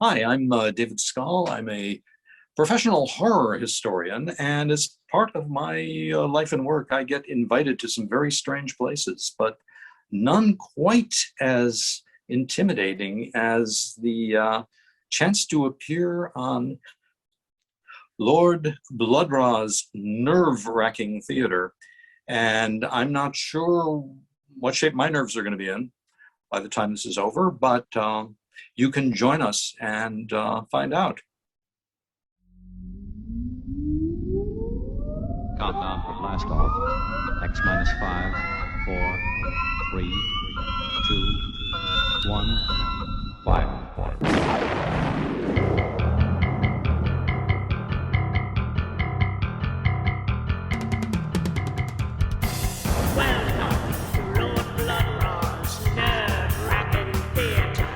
Hi, I'm David Scull. I'm a professional horror historian, and as part of my life and work, I get invited to some very strange places, but none quite as intimidating as the chance to appear on Lord Blood-Rah's nerve-wracking theater. And I'm not sure what shape my nerves are going to be in by the time this is over, but you can join us and find out. Countdown for blast off. X minus 5, 4, 3, 2, 1, fire. Welcome to Lord Blood-Rah's nerve-wracking theater.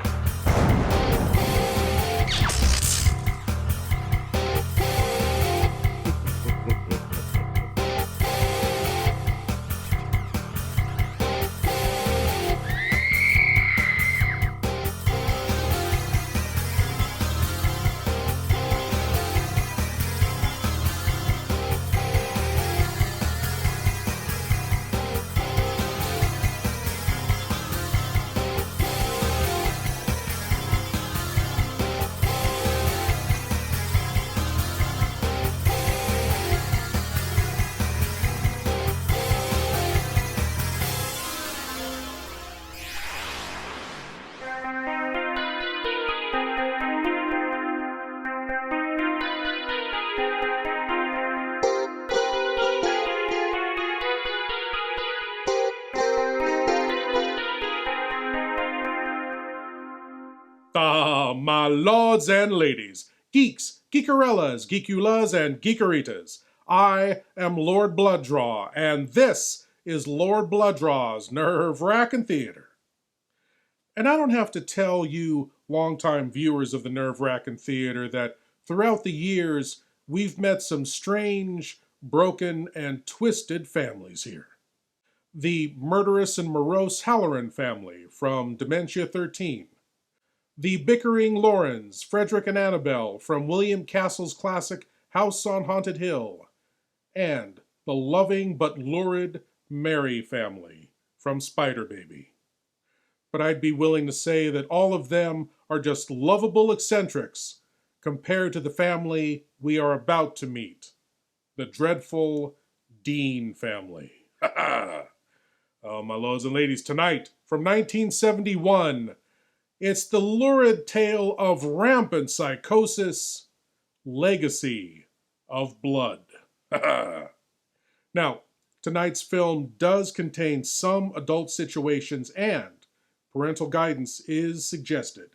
My lords and ladies, geeks, geekarellas, geekulas, and geekeritas. I am Lord Blood-Rah, and this is Lord Blood-Rah's Nerve-Wrackin' Theater. And I don't have to tell you, longtime viewers of the Nerve-Wrackin' Theater, that throughout the years, we've met some strange, broken, and twisted families here. The murderous and morose Halloran family from Dementia 13. The bickering Laurens, Frederick and Annabelle from William Castle's classic House on Haunted Hill, and the loving but lurid Mary family from Spider Baby. But I'd be willing to say that all of them are just lovable eccentrics compared to the family we are about to meet, the dreadful Dean family. Oh, my lords and ladies, tonight, from 1971, it's the lurid tale of rampant psychosis, legacy of blood. Now, tonight's film does contain some adult situations and parental guidance is suggested.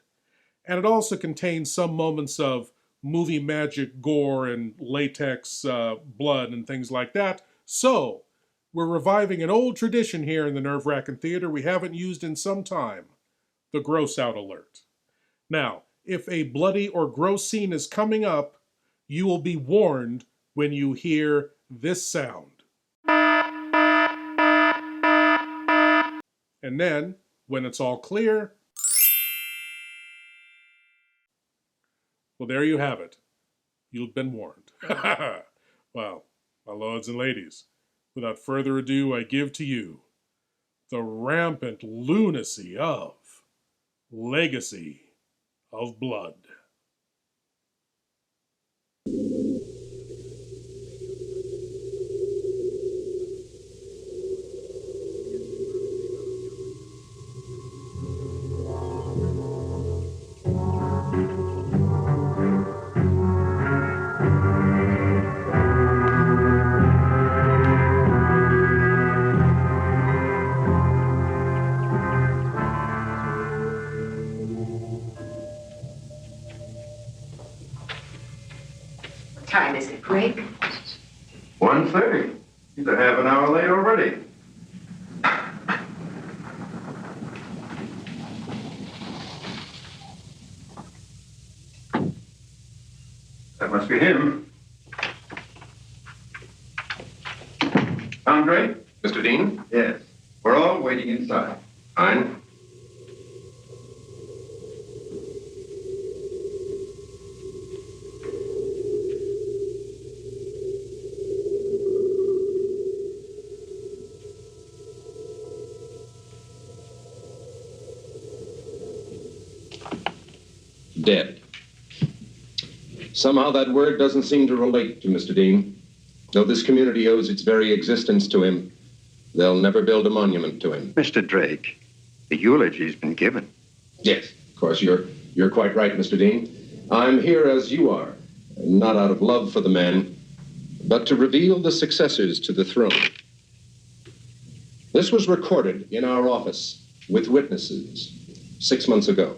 And it also contains some moments of movie magic, gore, and latex blood and things like that. So, we're reviving an old tradition here in the Nerve-Wrackin' Theater we haven't used in some time. The gross out alert. Now, if a bloody or gross scene is coming up, you will be warned when you hear this sound. And then, when it's all clear, well, there you have it. You've been warned. Well, my lords and ladies, without further ado, I give to you the rampant lunacy of Legacy of Blood. Time is it, Greg? 1:30. He's a half an hour late already. That must be him. Andre? Mr. Dean? Yes. We're all waiting inside. Fine. Dead. Somehow that word doesn't seem to relate to Mr. Dean. Though this community owes its very existence to him, they'll never build a monument to him. Mr. Drake, the eulogy's been given. Yes, of course, you're quite right, Mr. Dean. I'm here as you are, not out of love for the man, but to reveal the successors to the throne. This was recorded in our office with witnesses 6 months ago.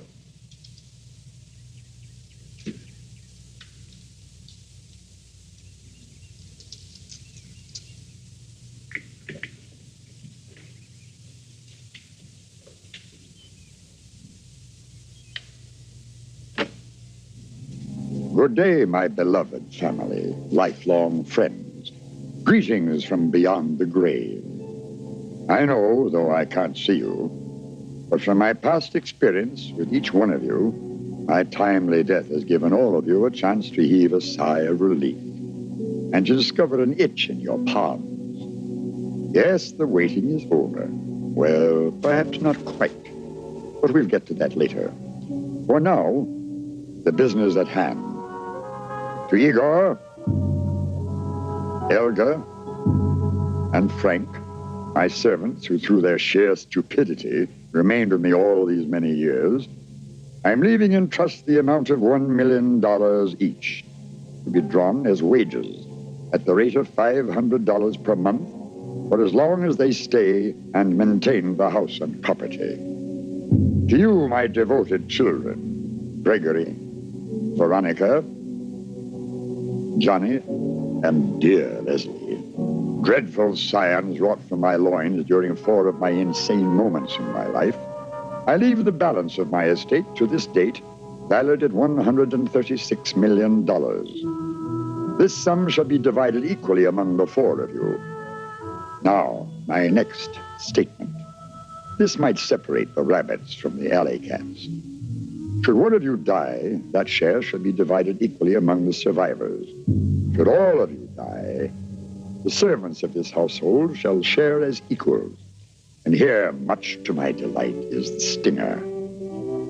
Good day, my beloved family, lifelong friends. Greetings from beyond the grave. I know, though I can't see you, but from my past experience with each one of you, my timely death has given all of you a chance to heave a sigh of relief and to discover an itch in your palms. Yes, the waiting is over. Well, perhaps not quite, but we'll get to that later. For now, the business at hand. To Igor, Elga, and Frank, my servants who through their sheer stupidity remained with me all these many years, I'm leaving in trust the amount of $1 million each to be drawn as wages at the rate of $500 per month for as long as they stay and maintain the house and property. To you, my devoted children, Gregory, Veronica, Johnny, and dear Leslie, dreadful scions wrought from my loins during 4 of my insane moments in my life, I leave the balance of my estate to this date, valued at $136 million. This sum shall be divided equally among the 4 of you. Now, my next statement. This might separate the rabbits from the alley cats. Should one of you die, that share should be divided equally among the survivors. Should all of you die, the servants of this household shall share as equals. And here, much to my delight, is the stinger.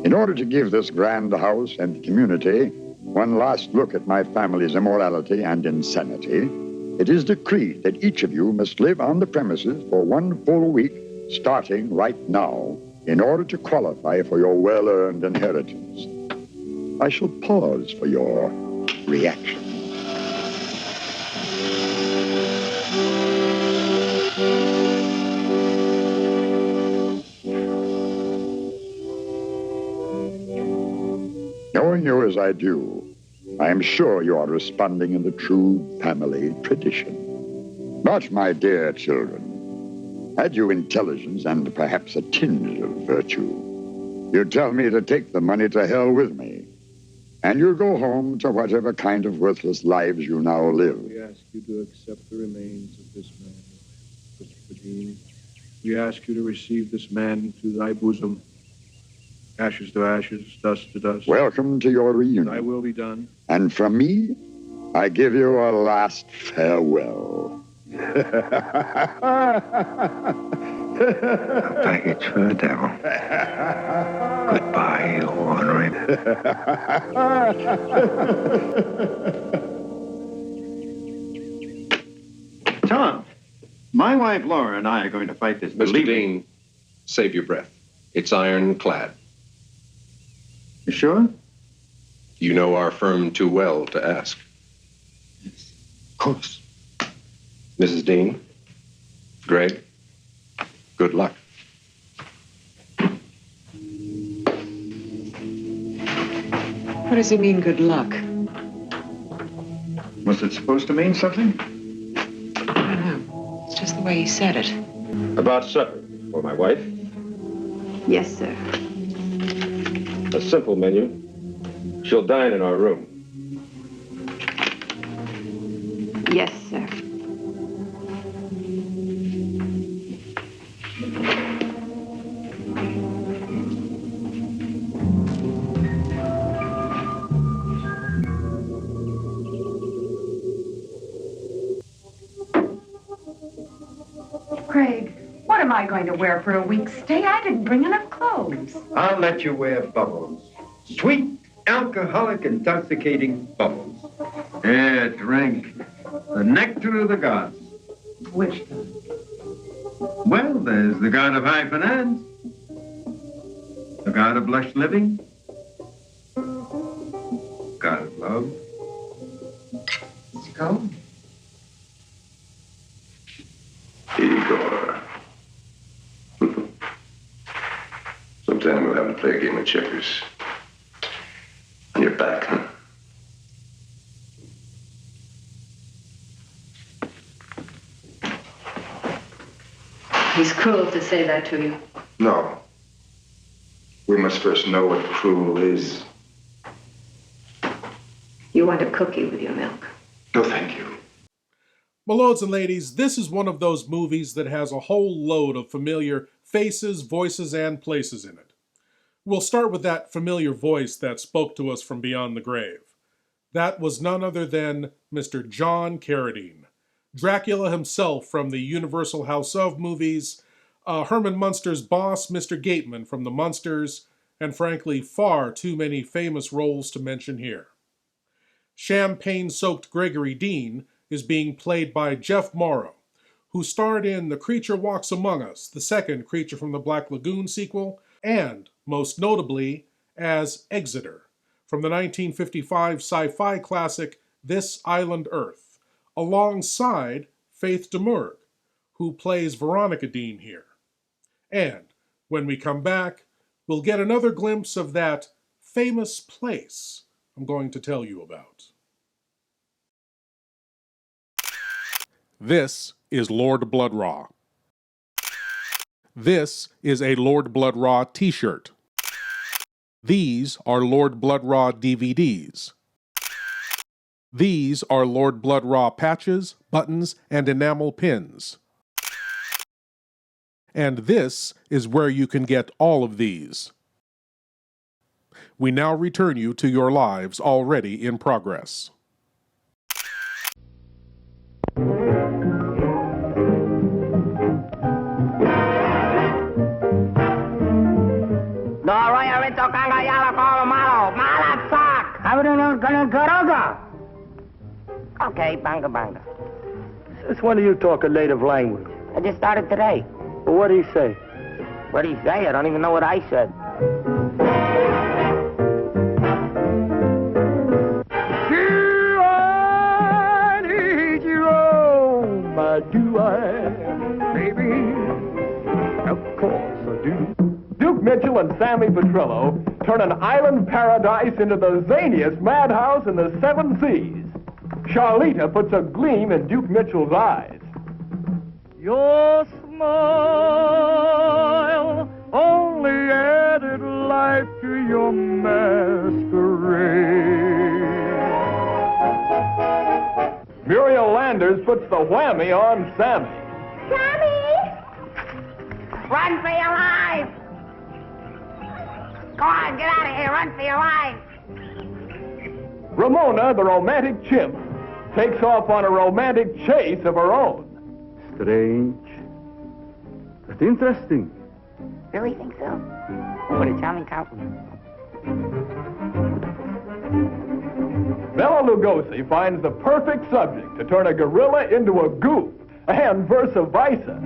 In order to give this grand house and community one last look at my family's immorality and insanity, it is decreed that each of you must live on the premises for 1 full week, starting right now, in order to qualify for your well-earned inheritance. I shall pause for your reaction. Knowing you as I do, I am sure you are responding in the true family tradition. But, my dear children, had you intelligence and perhaps a tinge of virtue, you'd tell me to take the money to hell with me, and you'll go home to whatever kind of worthless lives you now live. We ask you to accept the remains of this man, Christopher Dean. We ask you to receive this man into thy bosom, ashes to ashes, dust to dust. Welcome to your reunion. Thy will be done. And from me, I give you a last farewell. Package for the devil. Goodbye, you ornery. Tom, my wife Laura and I are going to fight this. Mr. Dean, save your breath. It's ironclad. You sure? You know our firm too well to ask. Yes, of course. Mrs. Dean, Greg, good luck. What does he mean, good luck? Was it supposed to mean something? I don't know. It's just the way he said it. About supper for my wife. Yes, sir. A simple menu. She'll dine in our room. Yes, sir. Craig, what am I going to wear for a week's stay? I didn't bring enough clothes. I'll let you wear bubbles. Sweet alcoholic, intoxicating bubbles. Yeah, drink. The nectar of the gods. Which god? Well, there's the god of high finance, the god of lush living, god of love. Skull? Igor. Sometime we'll have to play a game of checkers. On your back, huh? He's cruel to say that to you. No. We must first know what cruel is. You want a cookie with your milk. No, thank you. My lords and ladies, this is one of those movies that has a whole load of familiar faces, voices, and places in it. We'll start with that familiar voice that spoke to us from beyond the grave. That was none other than Mr. John Carradine, Dracula himself from the Universal House of movies, Herman Munster's boss, Mr. Gateman from the Munsters, and frankly, far too many famous roles to mention here. Champagne-soaked Gregory Dean is being played by Jeff Morrow, who starred in The Creature Walks Among Us, the second Creature from the Black Lagoon sequel, and, most notably, as Exeter, from the 1955 sci-fi classic This Island Earth, alongside Faith Demurg, who plays Veronica Dean here. And, when we come back, we'll get another glimpse of that famous place I'm going to tell you about. This is Lord Blood-Rah. This is a Lord Blood-Rah t-shirt. These are Lord Blood-Rah DVDs. These are Lord Blood-Rah patches, buttons, and enamel pins. And this is where you can get all of these. We now return you to your lives already in progress. Okay, banga banga. Since when do you talk a native language? I just started today. Well, what do you say? What did he say? I don't even know what I said. Do I, baby? Of course I do. Duke Mitchell and Sammy Petrillo turn an island paradise into the zaniest madhouse in the seven seas. Charlita puts a gleam in Duke Mitchell's eyes. Your smile only added life to your masquerade. Muriel Landers puts the whammy on Sammy. Sammy! Run for your life! Go on, get out of here. Run for your life. Ramona, the romantic chimp, takes off on a romantic chase of her own. Strange. But interesting. Really think so? What a charming compliment. Bela Lugosi finds the perfect subject to turn a gorilla into a goof, and versa versa.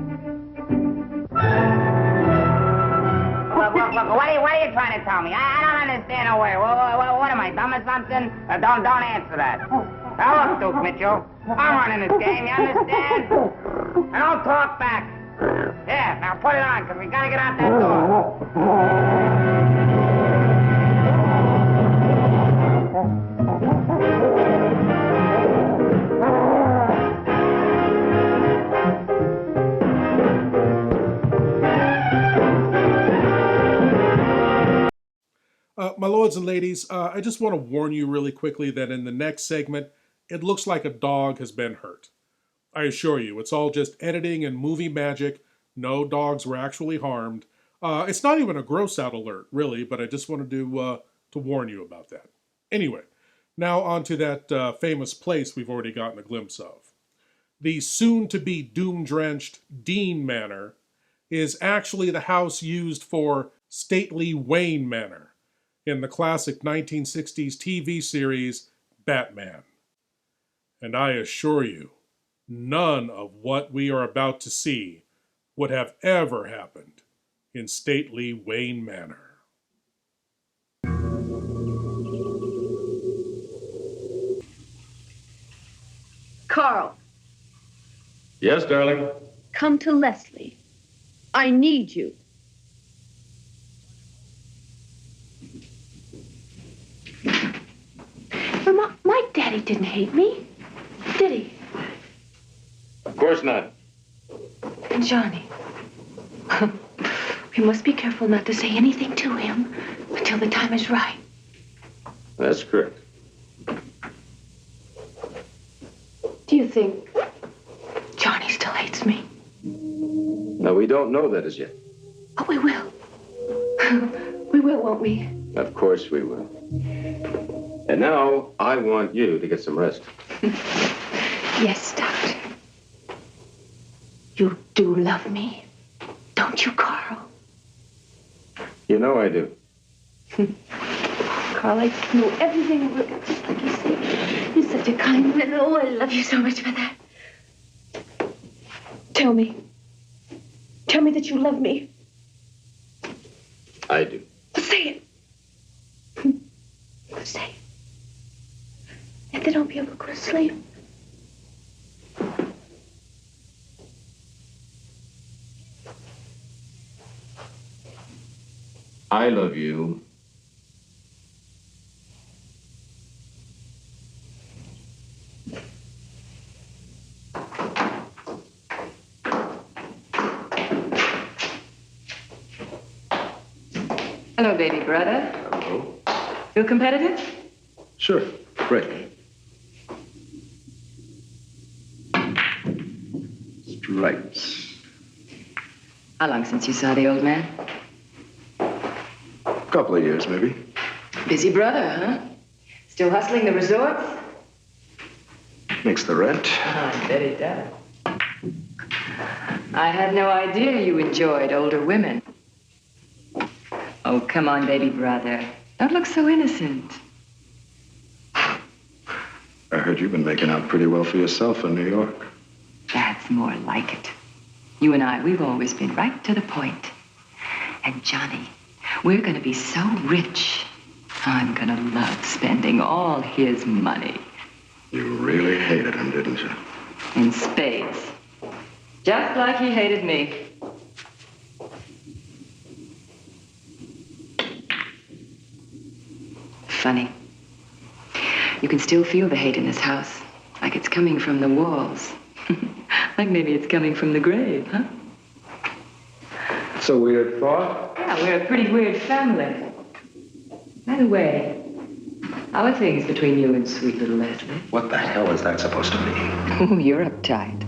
Look, what are you trying to tell me? I don't understand a word. What am I, dumb or something? Don't answer that. Now look, Duke Mitchell, I'm running this game, you understand? And don't talk back. Yeah, now put it on, because we got to get out that door. My lords and ladies, I just want to warn you really quickly that in the next segment, it looks like a dog has been hurt. I assure you, it's all just editing and movie magic. No dogs were actually harmed. It's not even a gross out alert, really, but I just wanted to warn you about that. Anyway, now on to that famous place we've already gotten a glimpse of. The soon-to-be doom-drenched Dean Manor is actually the house used for stately Wayne Manor. in the classic 1960s TV series Batman. And I assure you, none of what we are about to see would have ever happened in stately Wayne Manor. Carl, Yes, darling? come to Leslie. I need you. But my daddy didn't hate me, did he? Of course not. And Johnny. We must be careful not to say anything to him until the time is right. That's correct. Do you think Johnny still hates me? No, we don't know that as yet. Oh, we will. We will, won't we? Of course we will. And now I want you to get some rest. Yes, Doctor. You do love me, don't you, Carl? You know I do. Carl, I know everything will work out just like you say. You're such a kind man. Oh, I love you so much for that. Tell me. Tell me that you love me. I do. Say it. Say it. And then I'll be able to go to sleep. I love you. Hello, baby brother. Hello. You competitive? Sure. Great. Stripes. How long since you saw the old man? Couple of years, maybe. Busy brother, huh? Still hustling the resorts? Makes the rent. I bet he does. I had no idea you enjoyed older women. Oh, come on, baby brother. Don't look so innocent. I heard you've been making out pretty well for yourself in New York. That's more like it. You and I, we've always been right to the point. And Johnny, we're gonna be so rich. I'm gonna love spending all his money. You really hated him, didn't you? In spades. Just like he hated me. Funny. You can still feel the hate in this house. Like it's coming from the walls. Like maybe it's coming from the grave, huh? It's a weird thought. Yeah, we're a pretty weird family. By the way, how are things between you and sweet little Leslie? What the hell is that supposed to mean? Oh, you're uptight.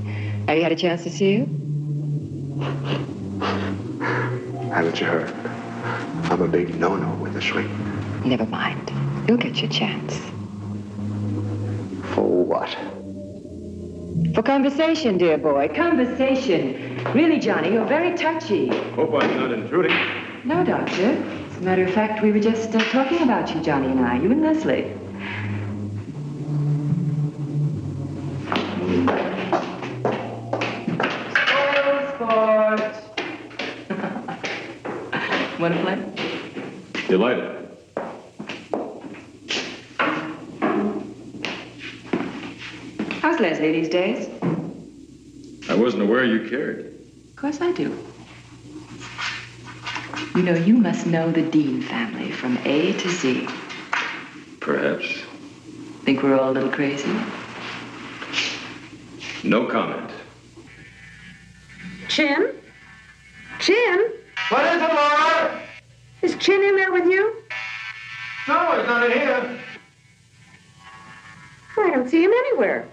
Have you had a chance to see you? Haven't you heard? I'm a big no-no with a shrink. Never mind. You'll get your chance. For what? For conversation, dear boy. Conversation. Really, Johnny, you're very touchy. Hope I'm not intruding. No, Doctor. As a matter of fact, we were just talking about you, Johnny and I. You and Leslie. Sport. Want to play? Delighted. How's Leslie these days? I wasn't aware you cared. Of course I do. You know, you must know the Dean family from A to Z. Perhaps. Think we're all a little crazy? No comment. Chin? Chin? What is it, Laura? Is Chin in there with you? No, he's not in here. I don't see him anywhere.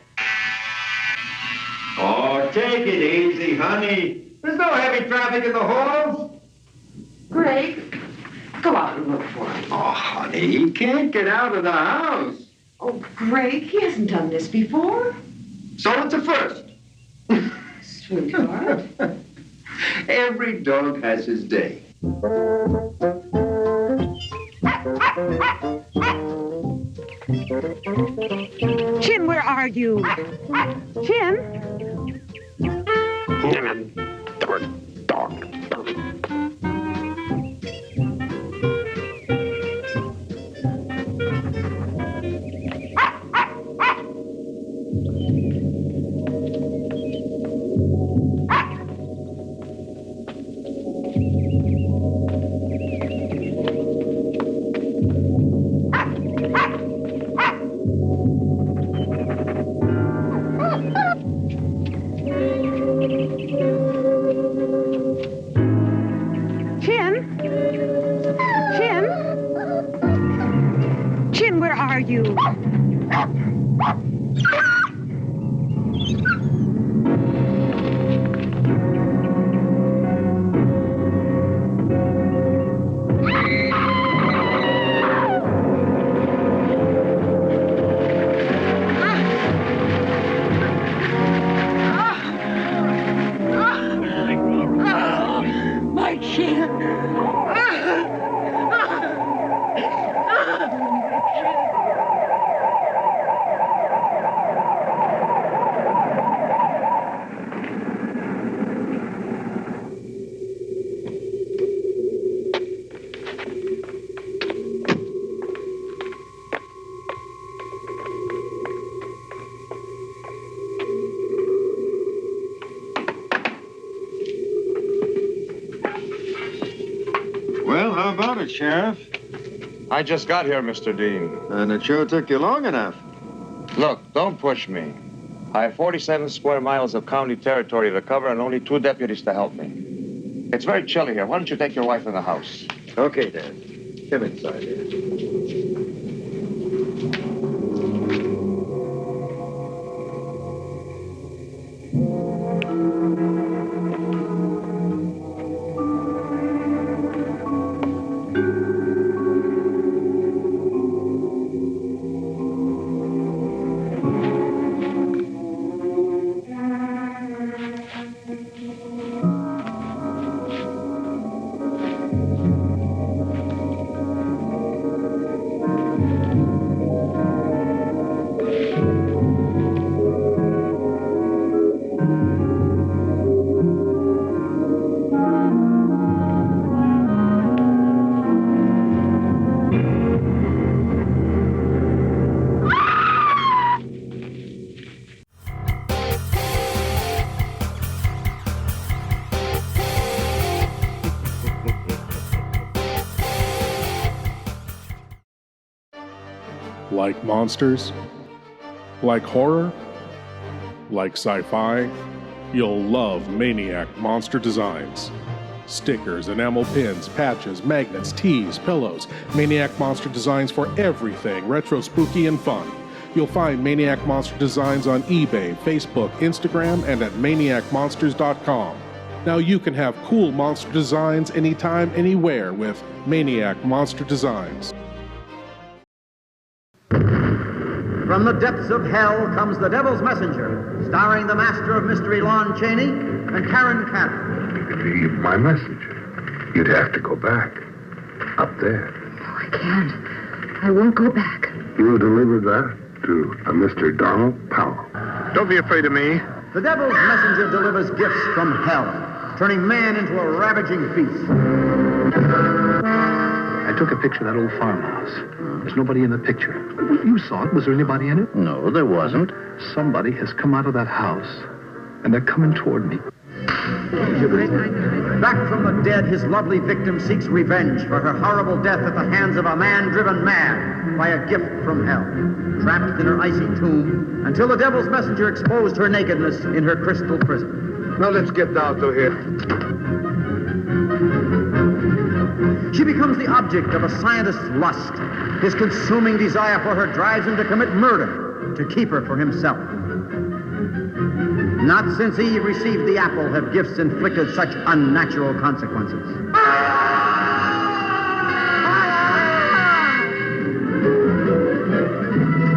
Oh, take it easy, honey. There's no heavy traffic in the halls. Greg, go out and look for him. Oh, honey, he can't get out of the house. Oh, Greg, he hasn't done this before. So it's a first. Sweetheart. Every dog has his day. Chin, where are you? Chin? Chin, where are you? My Chin. Well, how about it, Sheriff? I just got here, Mr. Dean. And it sure took you long enough. Look, don't push me. I have 47 square miles of county territory to cover and only 2 deputies to help me. It's very chilly here. Why don't you take your wife in the house? Okay, Dad. Come inside here. Like monsters? Like horror? Like sci-fi? You'll love Maniac Monster Designs. Stickers, enamel pins, patches, magnets, tees, pillows. Maniac Monster Designs for everything retro, spooky, and fun. You'll find Maniac Monster Designs on eBay, Facebook, Instagram, and at maniacmonsters.com. Now you can have cool monster designs anytime, anywhere with Maniac Monster Designs. From the depths of hell comes The Devil's Messenger, starring the master of mystery Lon Chaney and Karen Cannon. You could leave my message. You'd have to go back. Up there. I can't. I won't go back. You'll deliver that to a Mr. Donald Powell. Don't be afraid of me. The Devil's Messenger delivers gifts from hell, turning man into a ravaging beast. I took a picture of that old farmhouse. There's nobody in the picture. You saw it. Was there anybody in it? No, there wasn't. Somebody has come out of that house, and they're coming toward me. Back from the dead, his lovely victim seeks revenge for her horrible death at the hands of a man driven mad by a gift from hell. Trapped in her icy tomb until the Devil's Messenger exposed her nakedness in her crystal prison. Now let's get down to here. She becomes the object of a scientist's lust. His consuming desire for her drives him to commit murder to keep her for himself. Not since Eve received the apple have gifts inflicted such unnatural consequences.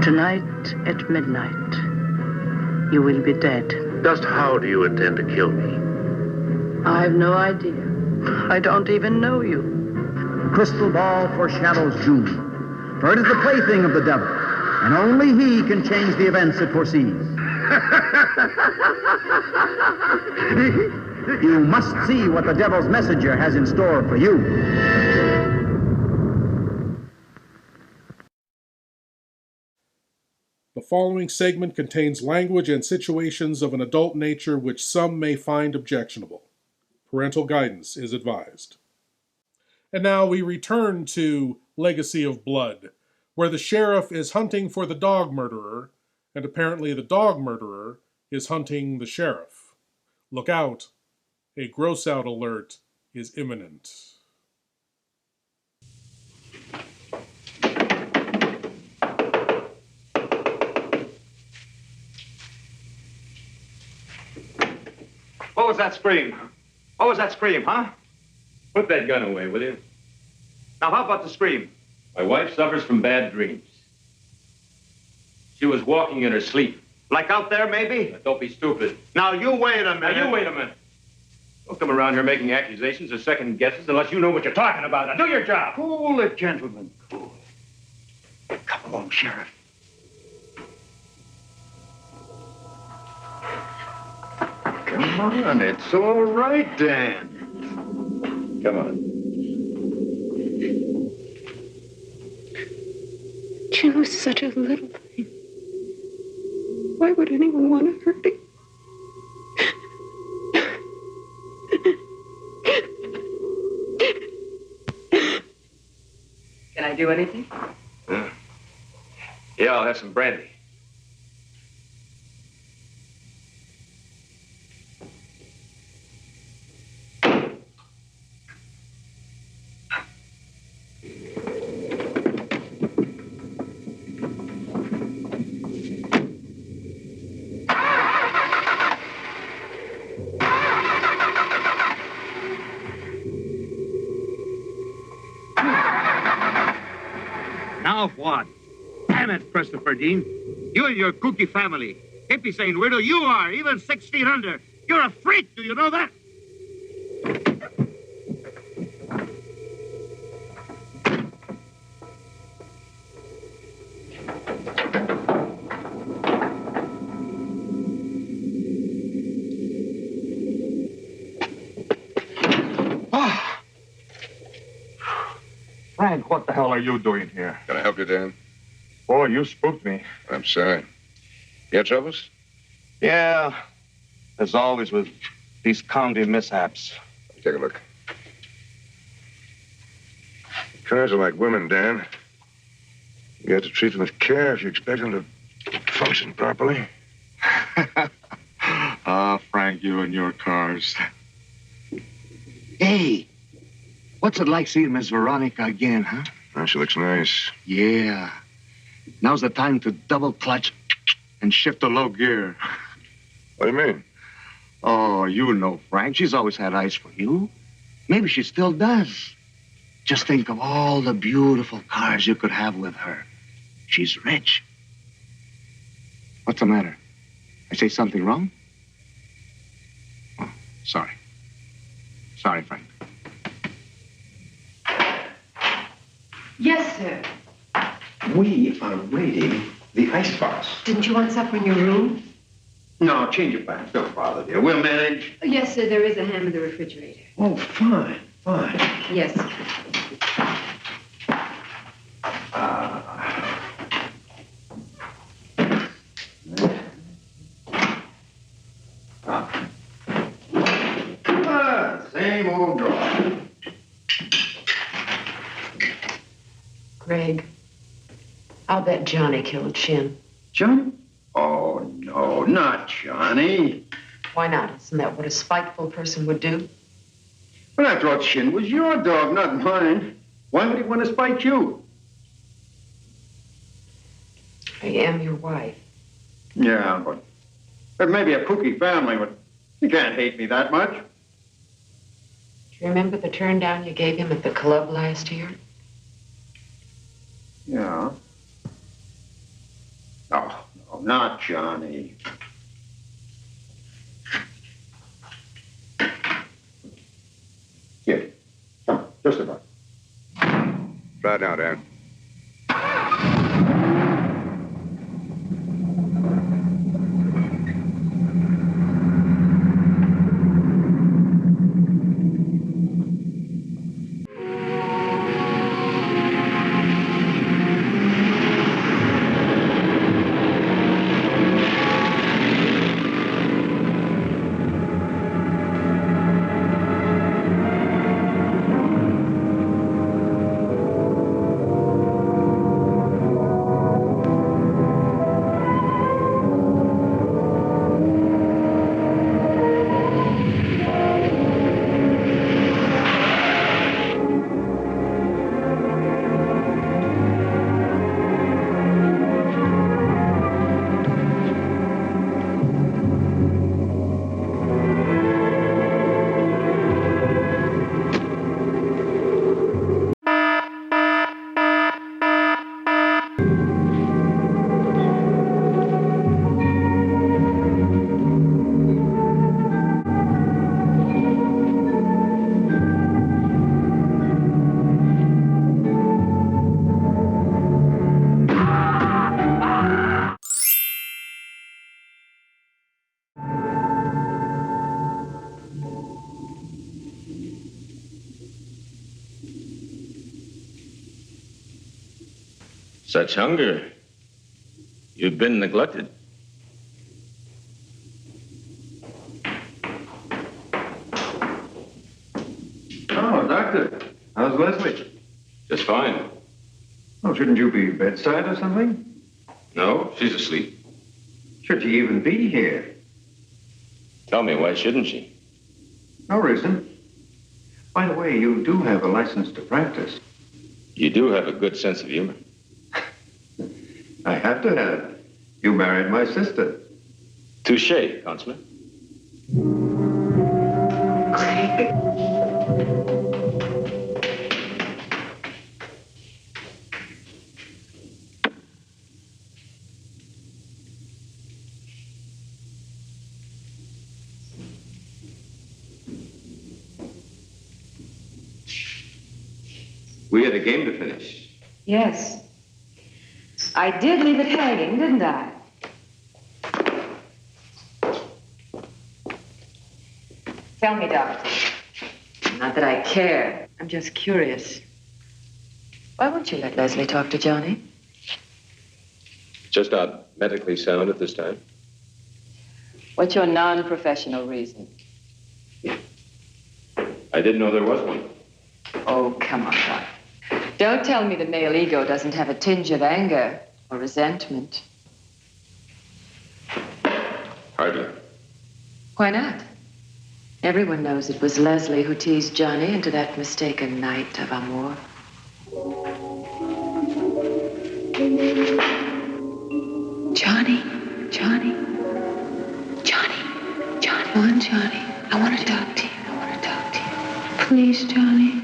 Tonight at midnight, you will be dead. Just how do you intend to kill me? I have no idea. I don't even know you. crystal ball foreshadows doom. For it is the plaything of the devil, and only he can change the events it foresees. You must see what the devil's messenger has in store for you. The following segment contains language and situations of an adult nature which some may find objectionable. Parental guidance is advised. And now we return to Legacy of Blood, where the sheriff is hunting for the dog murderer, and apparently the dog murderer is hunting the sheriff. Look out. A gross-out alert is imminent. What was that scream? What was that scream, huh? Put that gun away, will you? Now, how about the scream? My wife suffers from bad dreams. She was walking in her sleep. Like out there, maybe? Now, don't be stupid. Now, you wait a minute. Now, you wait a minute. Don't come around here making accusations or second guesses unless you know what you're talking about. Now, do your job. Cool it, gentlemen, cool. Come along, Sheriff. Come on, it's all right, Dan. Come on. Jim was such a little thing. Why would anyone want to hurt him? Can I do anything? Yeah, I'll have some brandy. Now what? Damn it, Christopher Dean. You and your kooky family. Hippie saying widow, you are, even 6 feet under. You're a freak, do you know that? Frank, what the hell are you doing here? Can I help you, Dan? Boy, you spooked me. I'm sorry. You have troubles? Yeah, as always with these county mishaps. Take a look. Cars are like women, Dan. You have to treat them with care if you expect them to function properly. Ah, Frank, you and your cars. Hey, what's it like seeing Miss Veronica again, huh? Oh, she looks nice. Yeah. Now's the time to double clutch and shift to low gear. What do you mean? Oh, you know, Frank. She's always had eyes for you. Maybe she still does. Just think of all the beautiful cars you could have with her. She's rich. What's the matter? I say something wrong? Oh, sorry. Sorry, Frank. Yes, sir. We are raiding the icebox. Didn't you want supper in your room? No, change your plans. Don't bother, dear. We'll manage. Yes, sir, there is a ham in the refrigerator. Oh, fine, fine. Yes. Same old draw. Greg, I'll bet Johnny killed Shin. Johnny? Oh, no, not Johnny. Why not? Isn't that what a spiteful person would do? But after all, Shin was your dog, not mine. Why would he want to spite you? I am your wife. Yeah, but maybe a kooky family, but you can't hate me that much. Do you remember the turn down you gave him at the club last year? Yeah. Oh, no, not Johnny. Here, come on, just a bite. about now, Dan? Such hunger. You've been neglected. Oh, Doctor. How's Leslie? Just fine. Oh, shouldn't you be bedside or something? No, she's asleep. Should she even be here? Tell me, why shouldn't she? No reason. By the way, you do have a license to practice. You do have a good sense of humor. I have to have. You married my sister. Touché, Consular. We had a game to finish. Yes. I did leave it hanging, didn't I? Tell me, Doctor. Not that I care. I'm just curious. Why won't you let Leslie talk to Johnny? Just not medically sound at this time. What's your non-professional reason? I didn't know there was one. Oh, come on, Doc. Don't tell me the male ego doesn't have a tinge of anger or resentment. Hardly. Why not? Everyone knows it was Leslie who teased Johnny into that mistaken night of amour. Johnny. Come on, Johnny. I want to talk to you. Please, Johnny.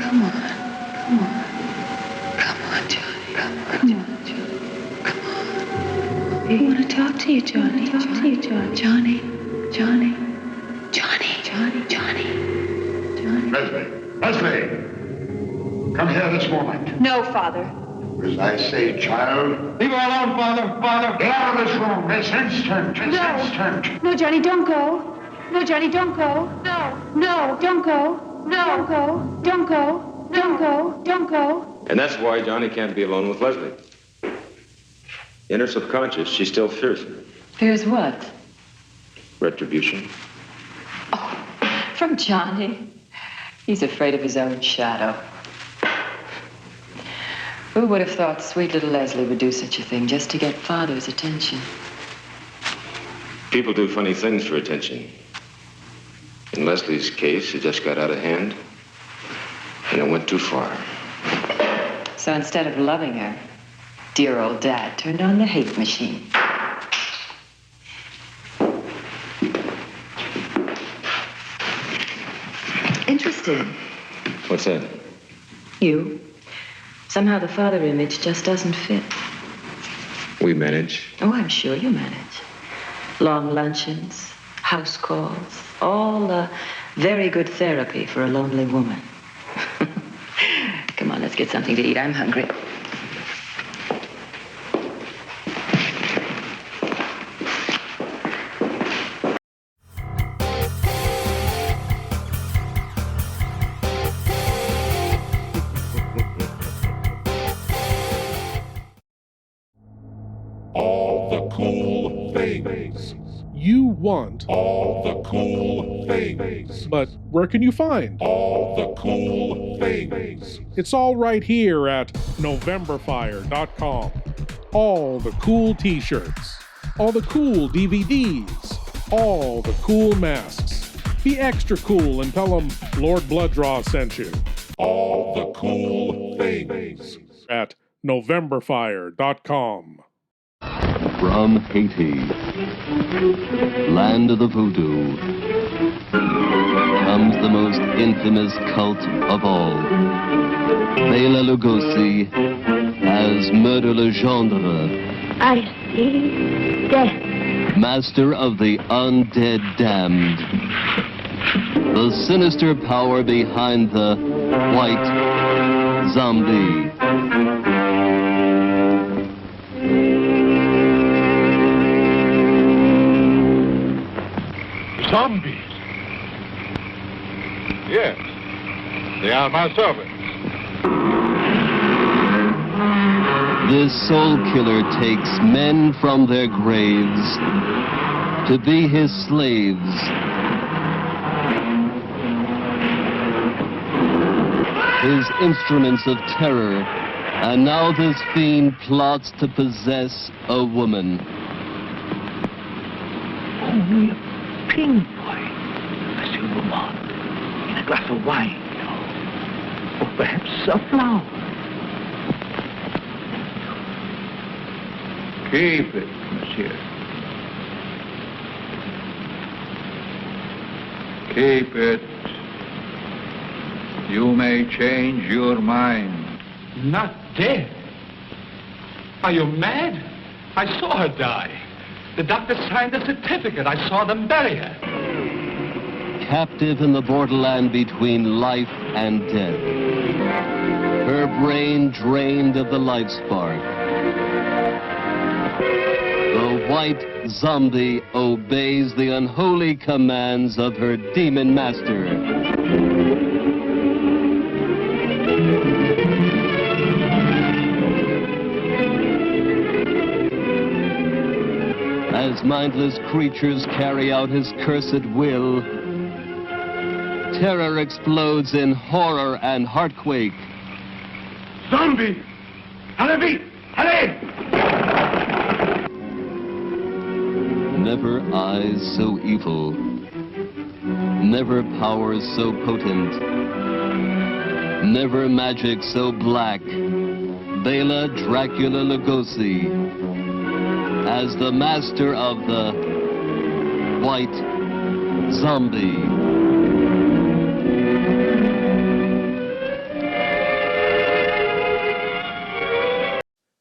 Come on, Johnny. Come on. I want to talk to you, Johnny. Johnny. Leslie! Come here this moment. No, Father. As I say, child. Leave her alone, Father. Get out of this room this instant. Instant. No, Johnny, don't go. No, Johnny, don't go. No, don't go. No. Don't go. And that's why Johnny can't be alone with Leslie. In her subconscious, she still fears him. Fears what? Retribution. From Johnny? He's afraid of his own shadow. Who would have thought sweet little Leslie would do such a thing just to get Father's attention? People do funny things for attention. In Leslie's case, it just got out of hand, and it went too far. So instead of loving her, dear old Dad turned on the hate machine. Interesting. What's that? You. Somehow the father image just doesn't fit. We manage. Oh, I'm sure you manage. Long luncheons, house calls, all very good therapy for a lonely woman. Come on, let's get something to eat. I'm hungry. All the cool things. You want all the cool things. But where can you find all the cool things? It's all right here at Novemberfire.com. All the cool t-shirts, all the cool DVDs, all the cool masks. Be extra cool and tell them Lord Blood-Rah sent you. All the cool things at Novemberfire.com. From Haiti, land of the voodoo, comes the most infamous cult of all. Bela Lugosi as Murder Legendre. I see death. Master of the undead damned. The sinister power behind the white zombie. Zombies? Yes. They are my servants. This soul killer takes men from their graves to be his slaves. His instruments of terror, and now this fiend plots to possess a woman. Only a pinpoint, a silver mark, in a glass of wine, or perhaps a flower. Keep it, monsieur. Keep it. You may change your mind. Not dead? Are you mad? I saw her die. The doctor signed the certificate. I saw them bury her. Captive in the borderland between life and death. Her brain drained of the life spark. The white zombie obeys the unholy commands of her demon master. As mindless creatures carry out his cursed will, terror explodes in horror and heartquake. Zombie! Allez, allez! Never eyes so evil, never powers so potent, never magic so black. Bela Dracula Lugosi as the master of the white zombie.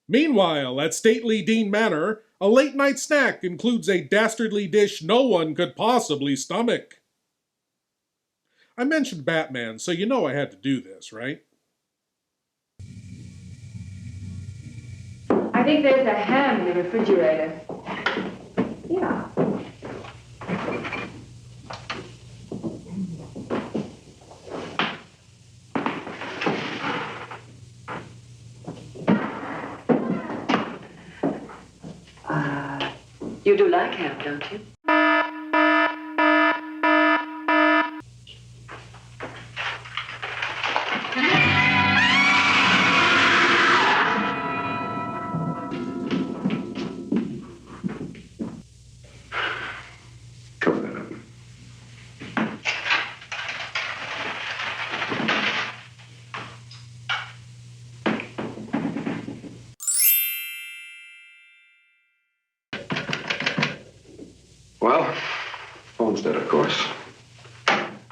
Meanwhile, at stately Dean Manor, a late-night snack includes a dastardly dish no one could possibly stomach. I mentioned Batman, so you know I had to do this, right? I think there's a ham in the refrigerator. Yeah. You do like ham, don't you? Well, Homestead, of course.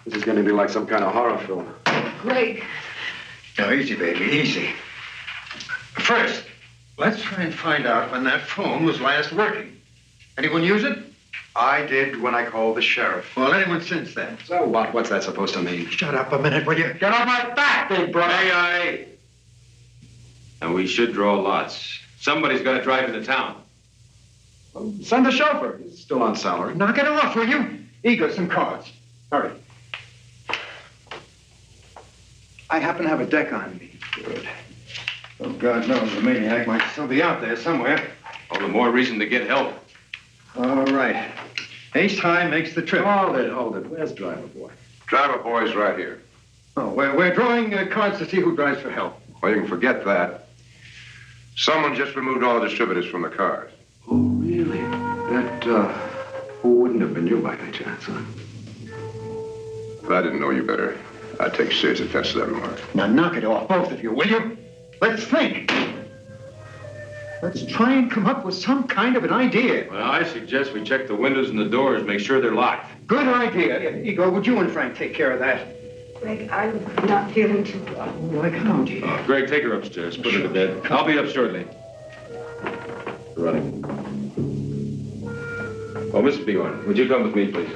This is going to be like some kind of horror film. Greg. Now, easy, baby, easy. First, let's try and find out when that phone was last working. Anyone use it? I did when I called the sheriff. Well, anyone since then? So what? What's that supposed to mean? Shut up a minute, will you? Get off my back, big brother. Hey, And we should draw lots. Somebody's got to drive into town. Well, send the chauffeur. He's still on salary. Knock it off, will you? Eager, some cards. Hurry. I happen to have a deck on me. Good. Oh, God knows the maniac might still be out there somewhere. All the more reason to get help. All right. Haste high makes the trip. Hold it. Where's driver boy? Driver boy's right here. Oh, we're drawing cards to see who drives for help. Well, you can forget that. Someone just removed all the distributors from the cars. Oh, really? That, who wouldn't have been you by any chance, huh? If I didn't know you better, I'd take serious offense to that remark. Now knock it off, both of you, will you? Let's think. Let's try and come up with some kind of an idea. Well, I suggest we check the windows and the doors, make sure they're locked. Good idea. Igor, would you and Frank take care of that? Greg, I'm not feeling too well. Like how, dear? Greg, take her upstairs. Put her to bed. I'll be up shortly. Running. Oh, Mrs. Bjorn, would you come with me, please?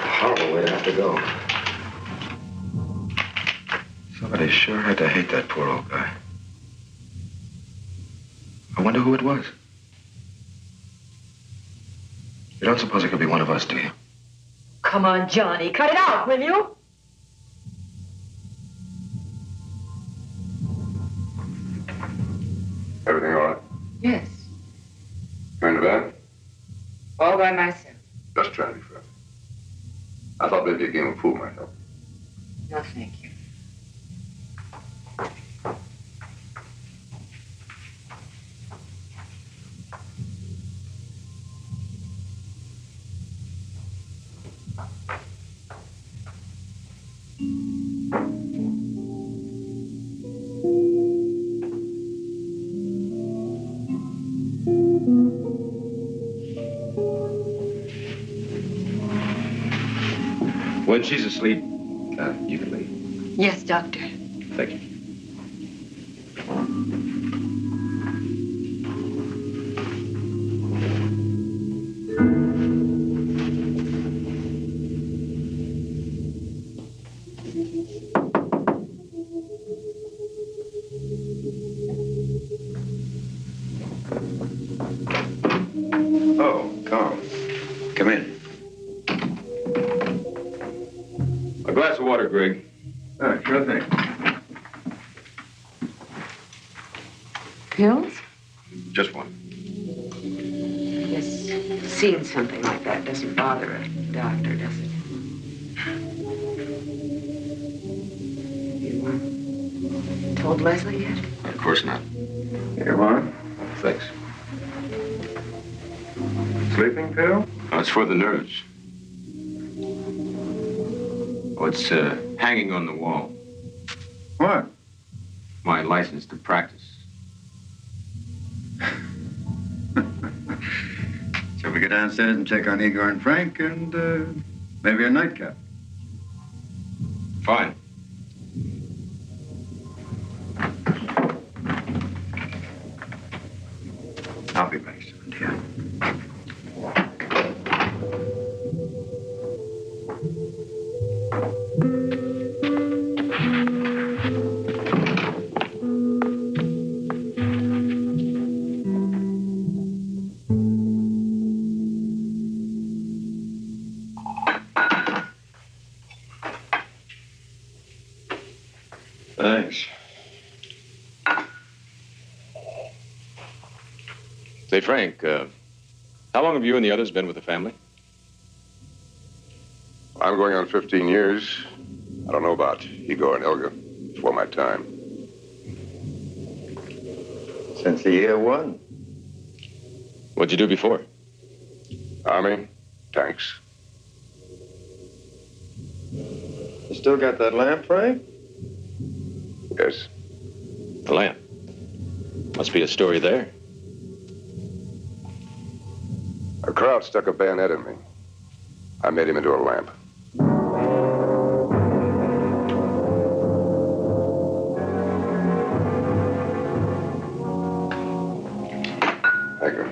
Horrible way to have to go. Somebody sure had to hate that poor old guy. I wonder who it was. You don't suppose it could be one of us, do you? Come on, Johnny. Cut it out, will you? Everything all right? Yes. Going to bed? All by myself. Just trying to be fair. I thought maybe a game of pool might help. No, thank you. When she's asleep, you can leave. Yes, Doctor. Thank you. Oh, Carl. Come in. A glass of water, Greg. Sure thing. Pills? Just one. Yes. Seeing something like that doesn't bother a doctor, does it? You told Leslie yet? Of course not. Here, Warren. Thanks. Sleeping pill? Oh, it's for the nerves. Oh, it's hanging on the wall. What? My license to practice. Shall we go downstairs and check on Igor and Frank and maybe a nightcap? Fine. I'll be back soon, dear. Thanks. Say, Frank, how long have you and the others been with the family? I'm going on 15 years. I don't know about Igor and Elga. It's well my time. Since the year one. What'd you do before? Army, tanks. You still got that lamp, Frank? Yes. The lamp. Must be a story there. A crowd stuck a bayonet in me. I made him into a lamp. Thank you.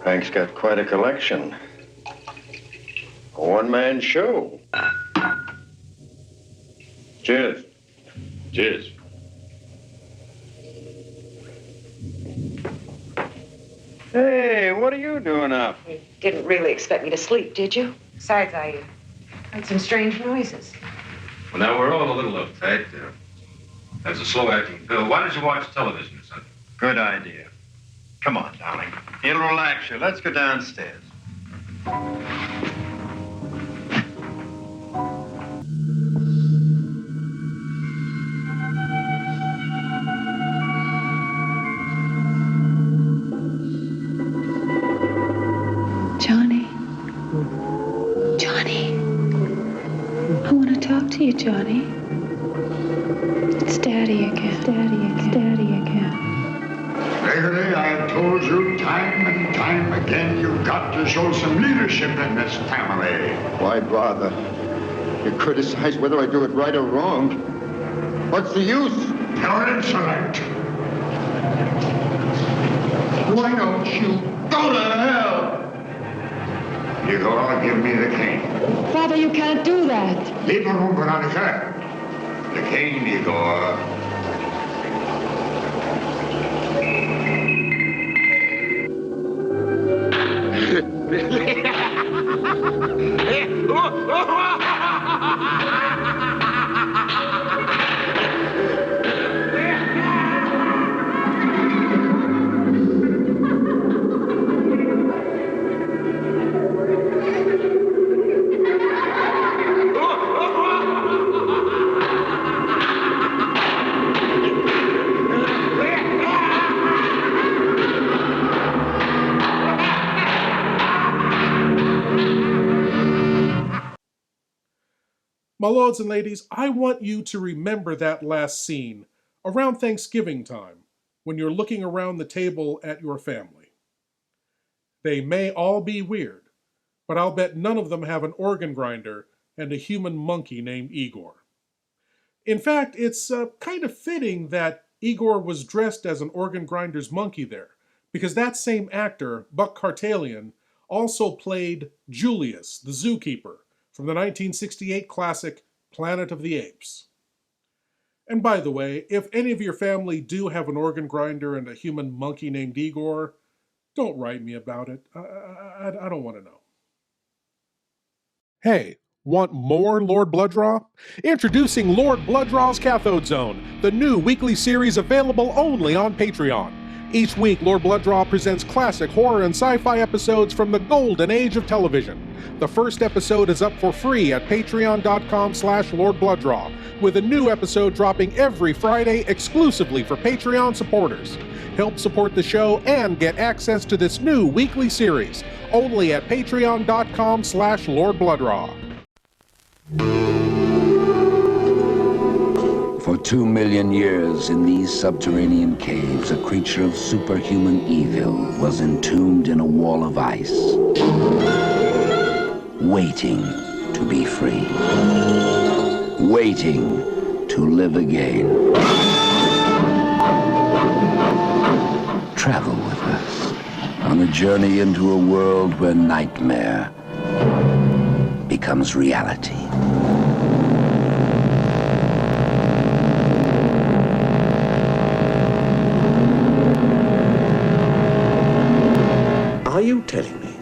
Frank Frank's got quite a collection. A one-man show. Cheers. Cheers. Hey, what are you doing up? You didn't really expect me to sleep, did you? Besides, I heard some strange noises. Well, now, we're all a little uptight. That's a slow-acting pill. Why don't you watch television or something? Good idea. Come on, darling. It'll relax you. Let's go downstairs. Johnny. Johnny. I want to talk to you, Johnny. It's Daddy again. Daddy again. Daddy again. Gregory, I've told you time and time again you've got to show some leadership in this family. Why bother? You criticize whether I do it right or wrong. What's the use? You're insolent. Why don't you go to hell? Igor, give me the cane. Father, you can't do that. Leave the room, Veronica. The cane, Igor. My lords and ladies, I want you to remember that last scene around Thanksgiving time when you're looking around the table at your family. They may all be weird, but I'll bet none of them have an organ grinder and a human monkey named Igor. In fact, it's kind of fitting that Igor was dressed as an organ grinder's monkey there, because that same actor, Buck Kartalian, also played Julius, the zookeeper, from the 1968 classic Planet of the Apes. And by the way, if any of your family do have an organ grinder and a human monkey named Igor, don't write me about it. I don't want to know. Hey, want more Lord Blood-Rah? Introducing Lord Blood-Rah's Cathode Zone, the new weekly series available only on Patreon. Each week, Lord Blood-Rah presents classic horror and sci-fi episodes from the golden age of television. The first episode is up for free at patreon.com/Lord Blood-Rah, with a new episode dropping every Friday exclusively for Patreon supporters. Help support the show and get access to this new weekly series, only at patreon.com/Lord Blood-Rah. For 2 million years in these subterranean caves, a creature of superhuman evil was entombed in a wall of ice, waiting to be free, waiting to live again. Travel with us on a journey into a world where nightmare becomes reality. Are you telling me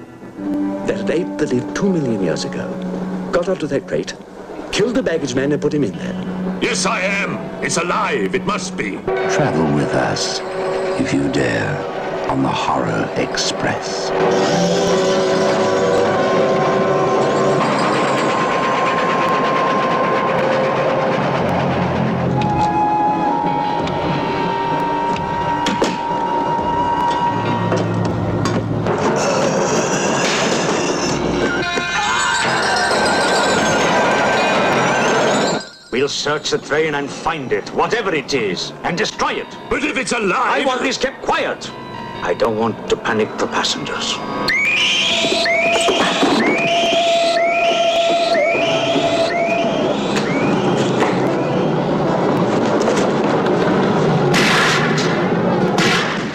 that an ape that lived 2 million years ago got onto that crate, killed the baggage man and put him in there? Yes, I am. It's alive. It must be. Travel with us, if you dare, on the Horror Express. We'll search the train and find it, whatever it is, and destroy it. But if it's alive... I want this kept quiet. I don't want to panic the passengers.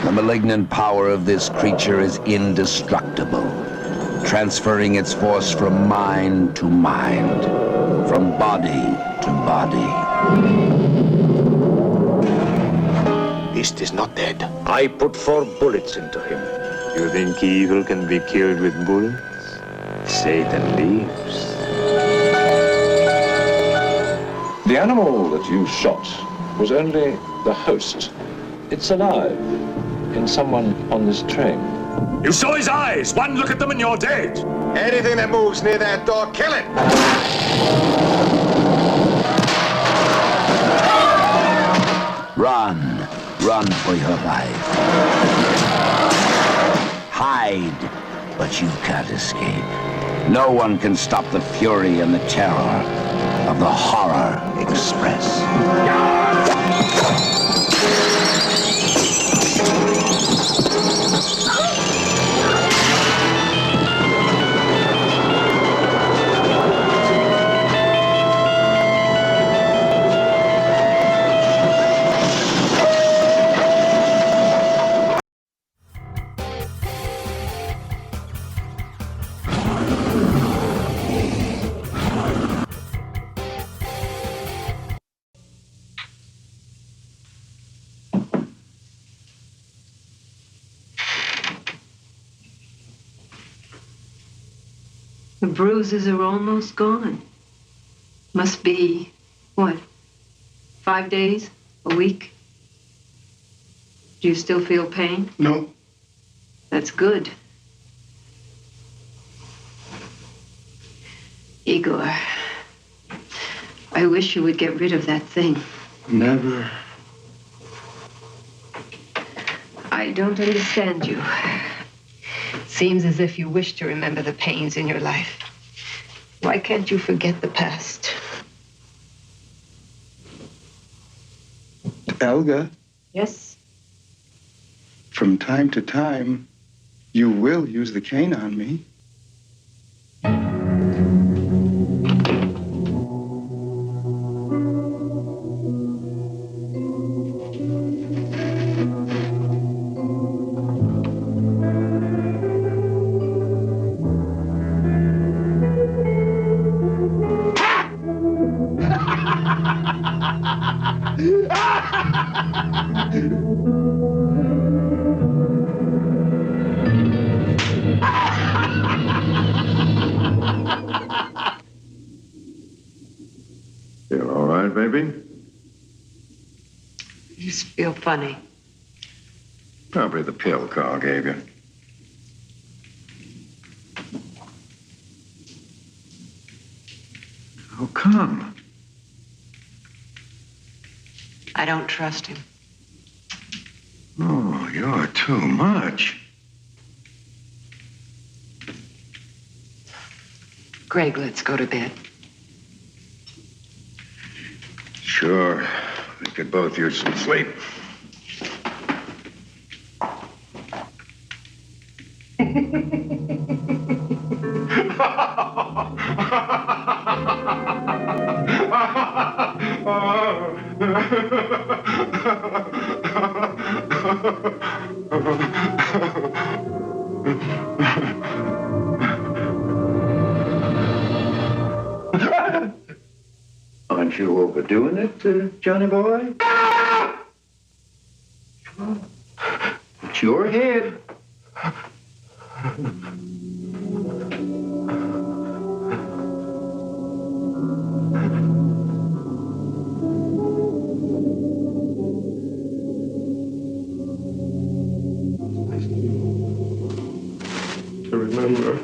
The malignant power of this creature is indestructible, transferring its force from mind to mind, from body to body. Beast is not dead. I put 4 bullets into him. You think evil can be killed with bullets? Satan lives. The animal that you shot was only the host. It's alive in someone on this train. You saw his eyes. One look at them and you're dead. Anything that moves near that door, kill it! Run. Run for your life. Hide, but you can't escape. No one can stop the fury and the terror of the Horror Express. The bruises are almost gone. Must be, what, 5 days? A week? Do you still feel pain? No. That's good. Igor, I wish you would get rid of that thing. Never. I don't understand you. Seems as if you wish to remember the pains in your life. Why can't you forget the past? Elga, Yes? from time to time, you will use the cane on me. Feel all right, baby? I just feel funny. Probably the pill Carl gave you. How come? I don't trust him. Oh, you're too much. Greg, let's go to bed. Sure. We could both use some sleep. Aren't you overdoing it, Johnny boy? It's your head. To remember.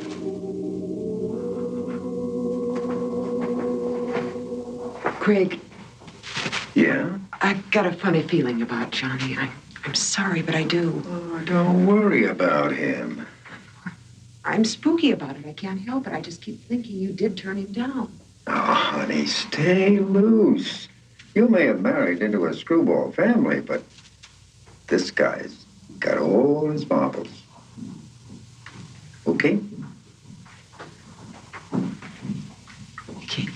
Craig. Yeah? I've got a funny feeling about Johnny. I'm sorry, but I do. Oh, don't worry about him. I'm spooky about it. I can't help it. I just keep thinking you did turn him down. Oh, honey, stay loose. You may have married into a screwball family, but this guy's got all his marbles. Okay? Okay.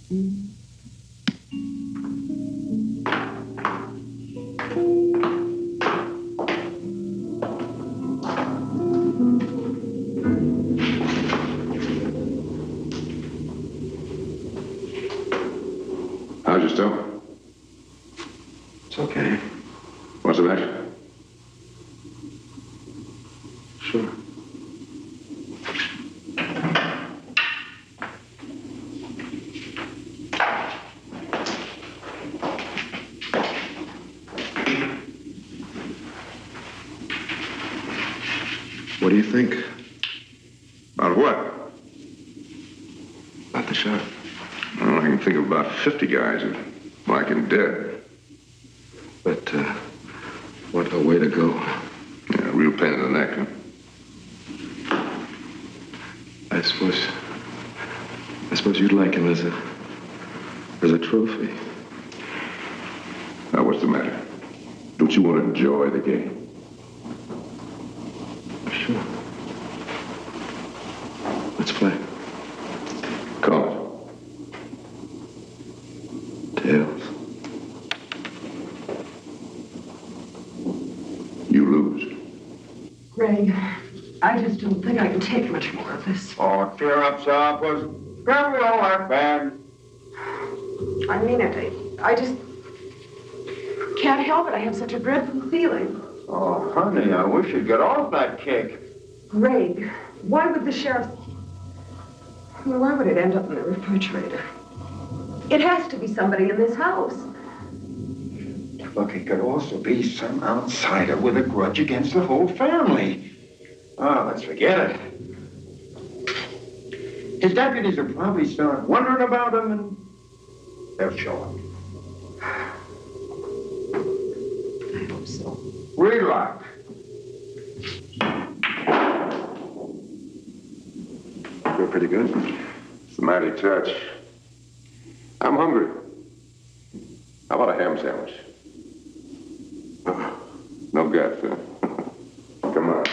How's your stomach? It's okay. What's the matter? Sure. What do you think? About what? About the shot. Well, I can think of about 50 guys who like him dead. But, what a way to go. Yeah, real pain in the neck, huh? I suppose you'd like him as a trophy. Now, what's the matter? Don't you want to enjoy the game? Sure. Let's play. Call it. Tails. You lose. Greg, I just don't think I can take much more of this. Oh, cheer up, Soppers. Can't we all have fun? I mean it. I just can't help it. I have such a dreadful feeling. Oh, honey, I wish you'd get off that kick. Greg, why would the sheriff... Well, why would it end up in the refrigerator? It has to be somebody in this house. Look, it could also be some outsider with a grudge against the whole family. Oh, let's forget it. His deputies will probably start wondering about him, and they'll show up. I hope so. Relax. Feel pretty good. It's a mighty touch. I'm hungry. How about a ham sandwich? No guts, huh? Come on.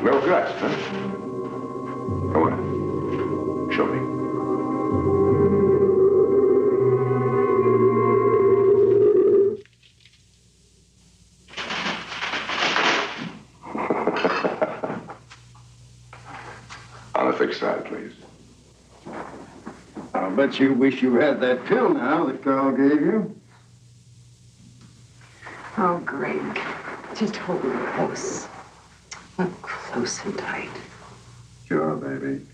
No guts, huh? Come on. Show me. On the thick side, please. I'll bet you wish you had that pill now that Carl gave you. Oh, Greg, just hold me close. Up close and tight. Sure, baby.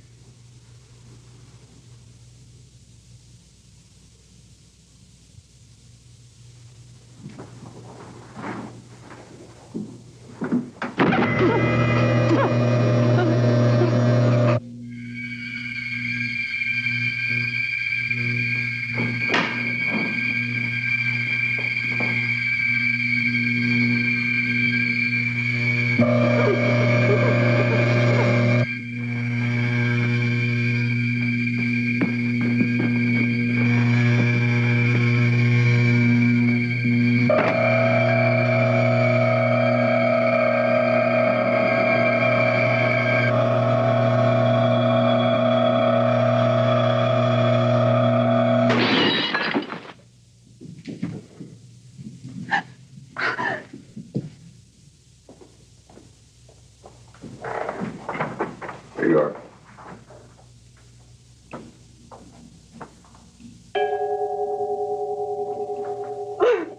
Here you are.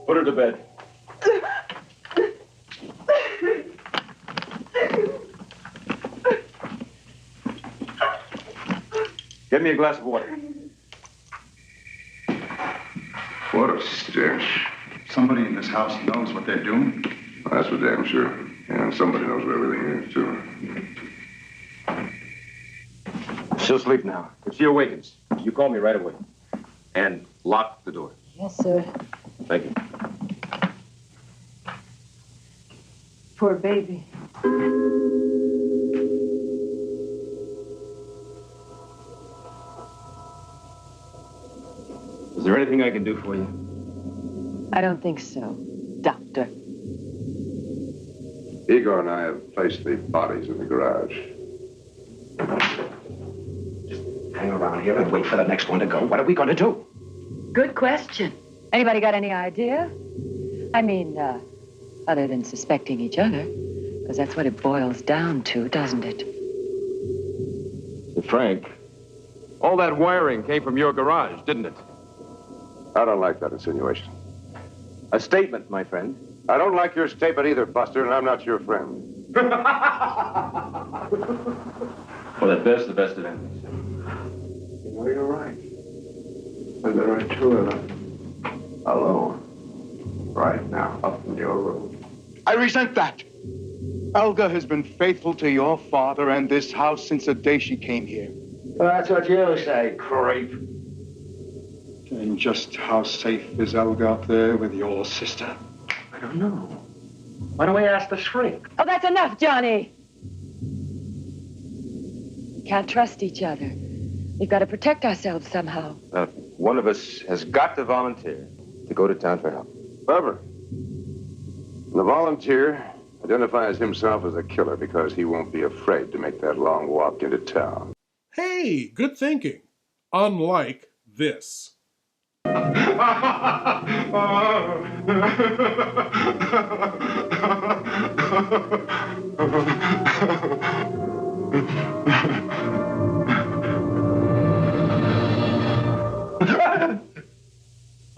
Put her to bed. Get me a glass of water. What a stench. Somebody in this house knows what they're doing. Well, that's for damn sure. And somebody knows where everything is, too. She'll sleep now. If she awakens, you call me right away. And lock the door. Yes, sir. Thank you. Poor baby. Is there anything I can do for you? I don't think so, Doctor. Igor and I have placed the bodies in the garage. Hang around here and wait for the next one to go. What are we going to do? Good question. Anybody got any idea? I mean, other than suspecting each other, because that's what it boils down to, doesn't it? Frank, all that wiring came from your garage, didn't it? I don't like that insinuation. A statement, my friend. I don't like your statement either, Buster, and I'm not your friend. Well, at best, the best of enemies. You know, you're right. And there are two of them. Alone. Right now, up in your room. I resent that. Elga has been faithful to your father and this house since the day she came here. Well, that's what you say, creep. And just how safe is Elga up there with your sister? I don't know. Why don't we ask the shrink? Oh, that's enough, Johnny. We can't trust each other. We've got to protect ourselves somehow. One of us has got to volunteer to go to town for help. Clever. The volunteer identifies himself as a killer because he won't be afraid to make that long walk into town. Hey, good thinking. Unlike this.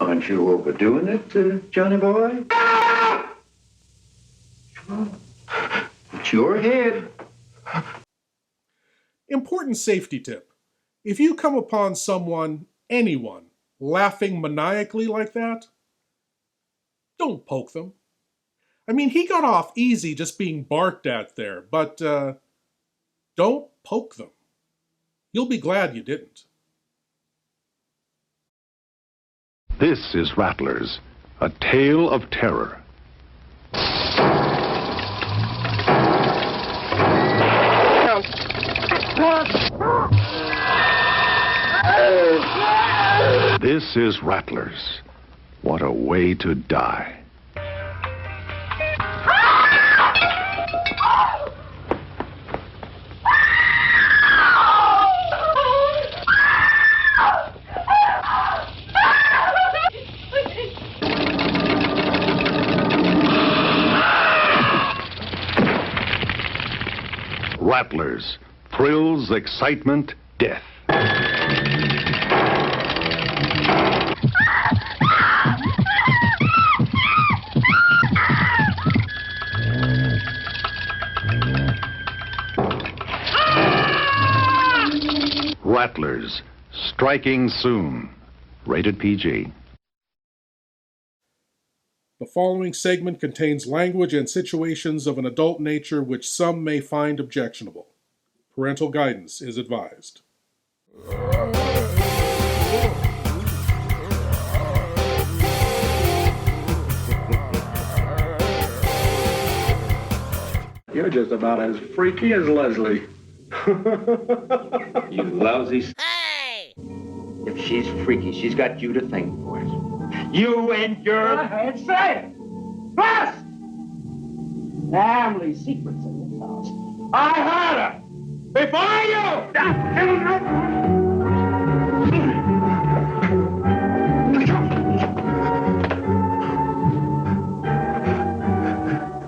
Aren't you overdoing it, Johnny boy? It's your head. Important safety tip. If you come upon someone, anyone, laughing maniacally like that, don't poke them. I mean, he got off easy just being barked at there, but don't poke them. You'll be glad you didn't. This is Rattlers, a tale of terror. This is Rattlers. What a way to die. Rattlers. Thrills, excitement, death. Rattlers. Striking soon. Rated PG. The following segment contains language and situations of an adult nature which some may find objectionable. Parental guidance is advised. You're just about as freaky as Leslie. You lousy... Hey! If she's freaky, she's got you to thank for it. You and your... Go ahead, say it. First! Family secrets in this house. I heard her! Before you!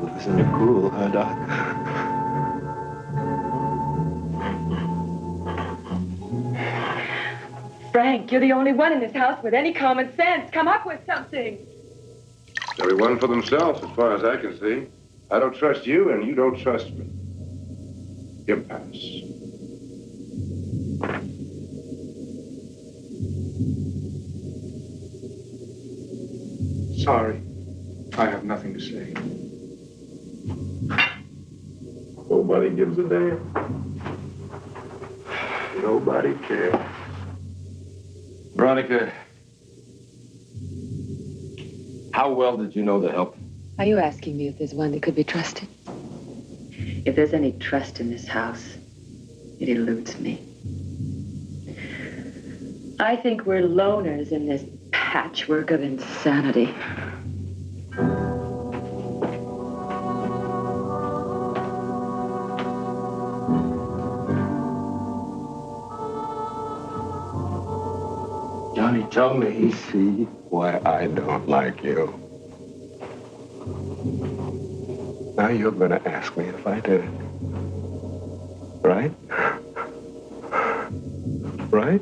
Listen to cool, huh, Doc? Frank, you're the only one in this house with any common sense. Come up with something. Everyone for themselves, as far as I can see. I don't trust you, and you don't trust me. Impasse. Sorry. I have nothing to say. Nobody gives a damn. Nobody cares. Veronica, how well did you know the help? Are you asking me if there's one that could be trusted? If there's any trust in this house, it eludes me. I think we're loners in this patchwork of insanity. Johnny, tell me. See why I don't like you. Now you're gonna ask me if I did. Right? Right?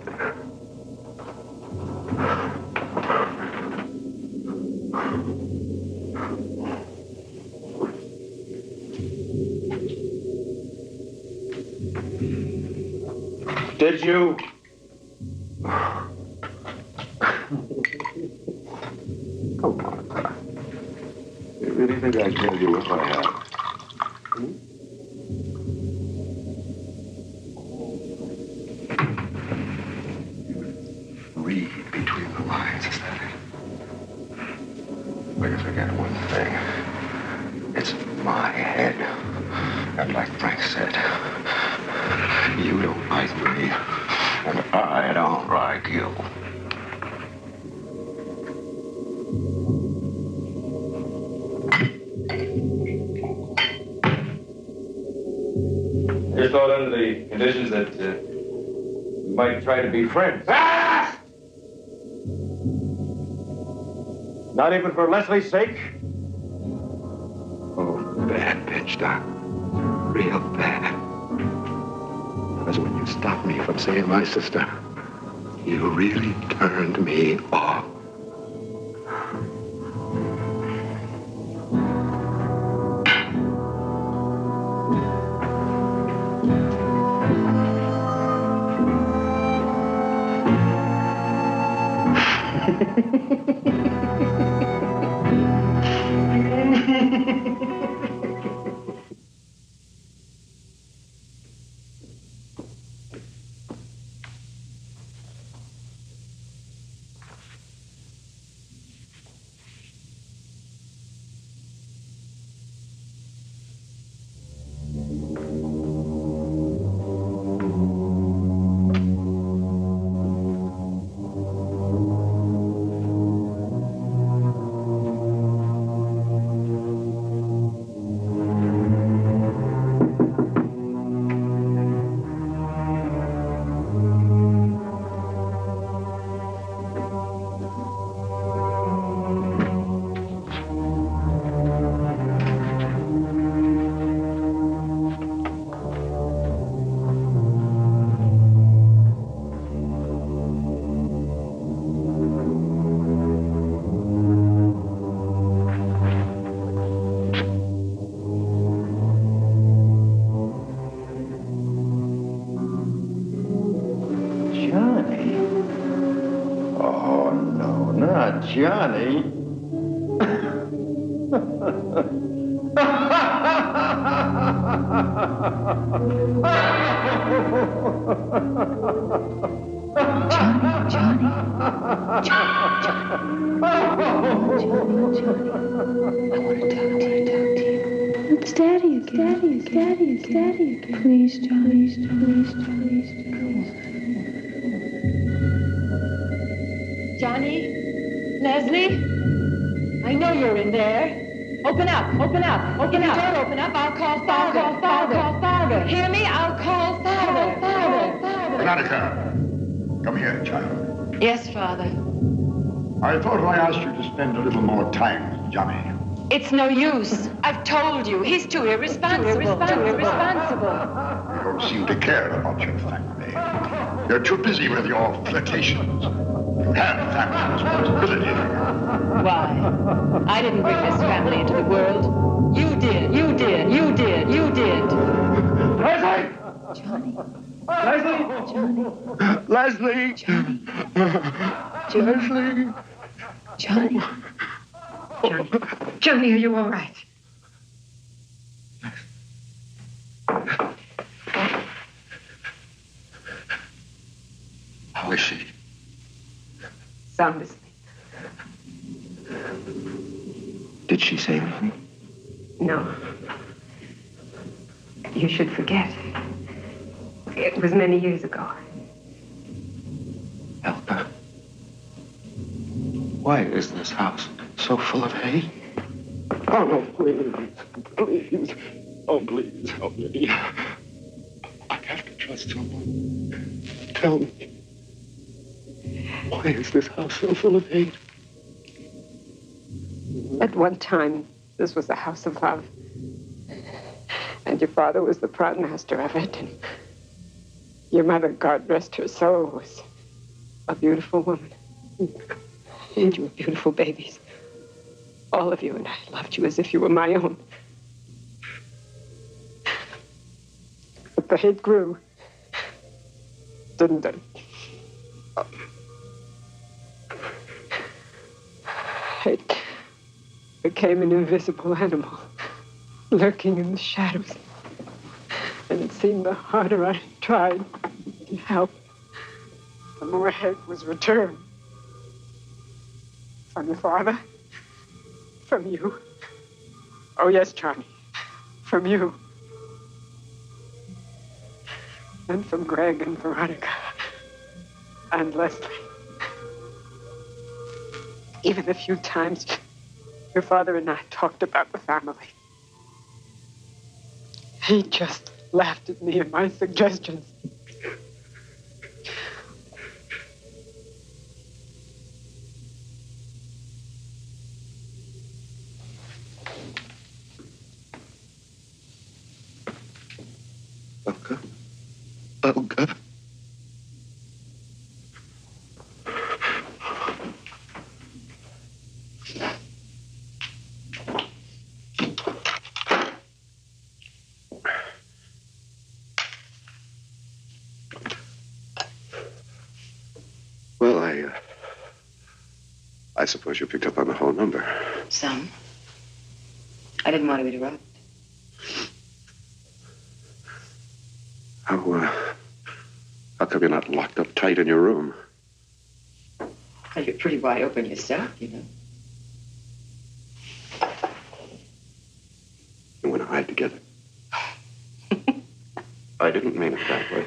Did you? Come on. You really think I'd tell you if I had? Read between the lines, is that it? Because I got one thing. It's my head. And like Frank said, you don't like me, and I don't like you. I just thought under the conditions that we might try to be friends. Ah! Not even for Leslie's sake? Oh, bad pitch, Doc. Real bad. Because when you stopped me from seeing my sister, you really turned me off. Johnny? It's Daddy again. Daddy again. Please, Johnny. Johnny? Leslie? I know you're in there. Open up. If you don't open up, I'll call Father. Hear me? I'll call Father. Veronica, come here, child. Yes, Father. I thought I asked you to spend a little more time with Johnny. It's no use. I've told you. He's too irresponsible. You don't seem to care about your family. You're too busy with your flirtations. You have family responsibility. Why? I didn't bring this family into the world. You did. Leslie! Johnny. Leslie! Johnny, are you all right? How is she? Sound asleep. Did she say anything? No. You should forget. It was many years ago. Elka, why is this house so full of hate? Oh, please, please. Oh, please help me. I have to trust someone. Tell me, why is this house so full of hate? At one time, this was a house of love. And your father was the proud master of it. And your mother, God rest her soul, was a beautiful woman. And you were beautiful babies. All of you, and I loved you as if you were my own. But the hate grew, didn't it? Hate became an invisible animal, lurking in the shadows. And it seemed the harder I tried to help, the more hate was returned. From your father, from you. Oh, yes, Johnny, from you. And from Greg and Veronica and Leslie. Even the few times your father and I talked about the family, he just laughed at me and my suggestions. Elka? Elka? Well, I suppose you picked up on the whole number. Some. I didn't want to interrupt. How come you're not locked up tight in your room? Well, you're pretty wide open yourself, you know. You want to hide together? I didn't mean it that way.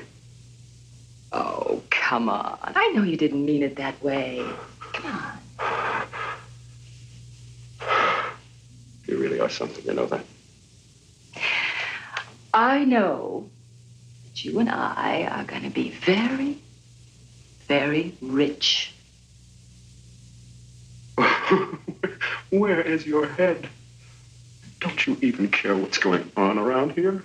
Oh, come on. I know you didn't mean it that way. Come on. You really are something, you know that? I know that you and I are going to be very, very rich. Where is your head? Don't you even care what's going on around here?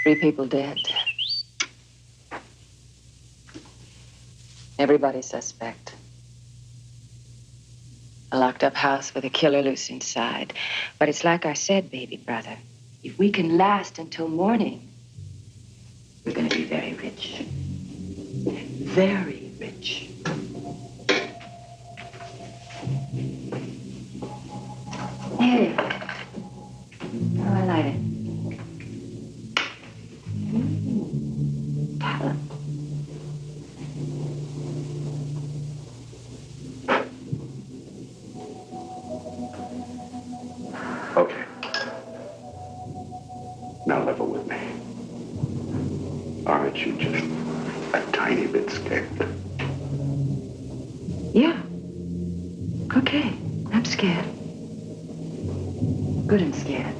3 people dead. Everybody suspect. A locked-up house with a killer loose inside. But it's like I said, baby brother. If we can last until morning, we're going to be very rich. Very rich. Hey. How I light it? Talent. Okay. Now level with me. Aren't you just a tiny bit scared? Yeah. Okay. I'm scared. Good and scared.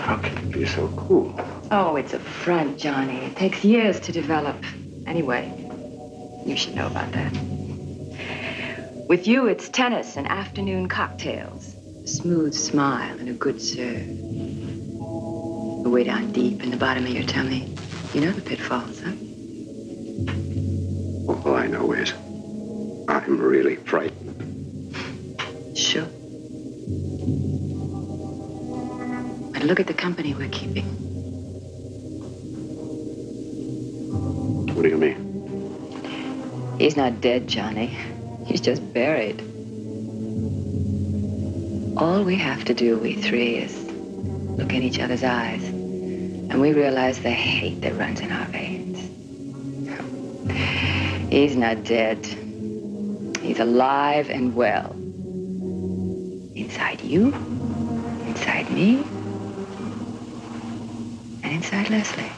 How can you be so cool? Oh, it's a front, Johnny. It takes years to develop. Anyway, you should know about that. With you, it's tennis and afternoon cocktails. A smooth smile and a good serve. But way down deep in the bottom of your tummy, you know the pitfalls, huh? All I know is I'm really frightened. Sure. But look at the company we're keeping. What do you mean? He's not dead, Johnny. He's just buried. All we have to do, we 3, is look in each other's eyes, and we realize the hate that runs in our veins. He's not dead. He's alive and well. Inside you, inside me, and inside Leslie.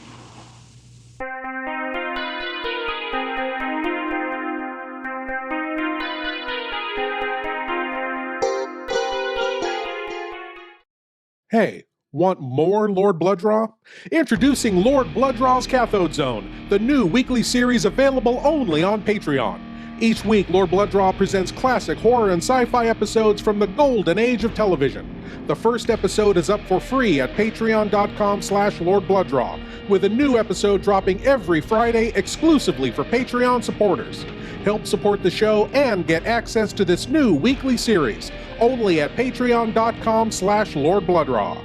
Hey, want more Lord Blood-Rah? Introducing Lord Blood-Rah's Cathode Zone, the new weekly series available only on Patreon. Each week, Lord Blood-Rah presents classic horror and sci-fi episodes from the golden age of television. The first episode is up for free at patreon.com/Lord Blood-Rah, with a new episode dropping every Friday exclusively for Patreon supporters. Help support the show and get access to this new weekly series, only at patreon.com/Lord Blood-Rah.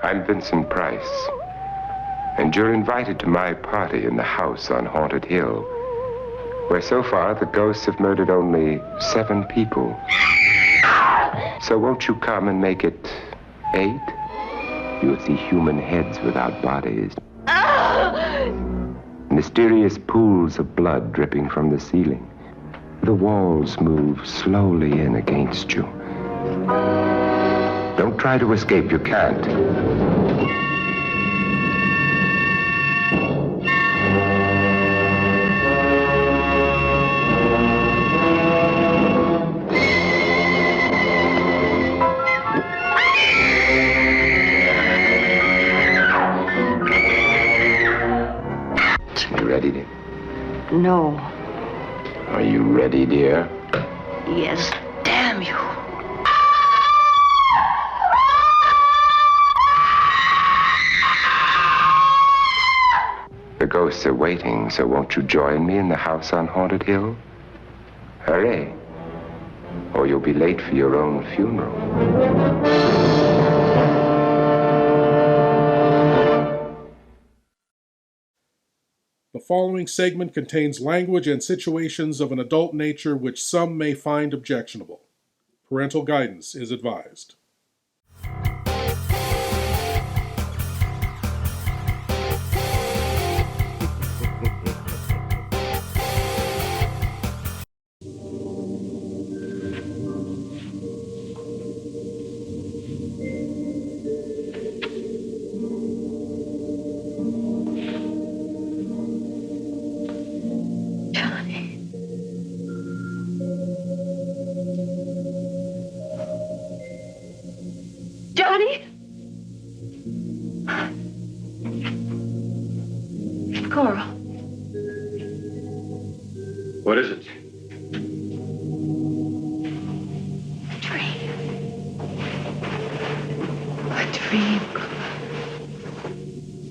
I'm Vincent Price, and you're invited to my party in the house on Haunted Hill, where so far the ghosts have murdered only 7 people. So won't you come and make it 8? You'll see human heads without bodies. Mysterious pools of blood dripping from the ceiling. The walls move slowly in against you. Don't try to escape, you can't. You ready, dear? No. Are you ready, dear? Yes, damn you. The ghosts are waiting, so won't you join me in the house on Haunted Hill? Hurry, or you'll be late for your own funeral. The following segment contains language and situations of an adult nature which some may find objectionable. Parental guidance is advised. Johnny? Coral. What is it? A dream.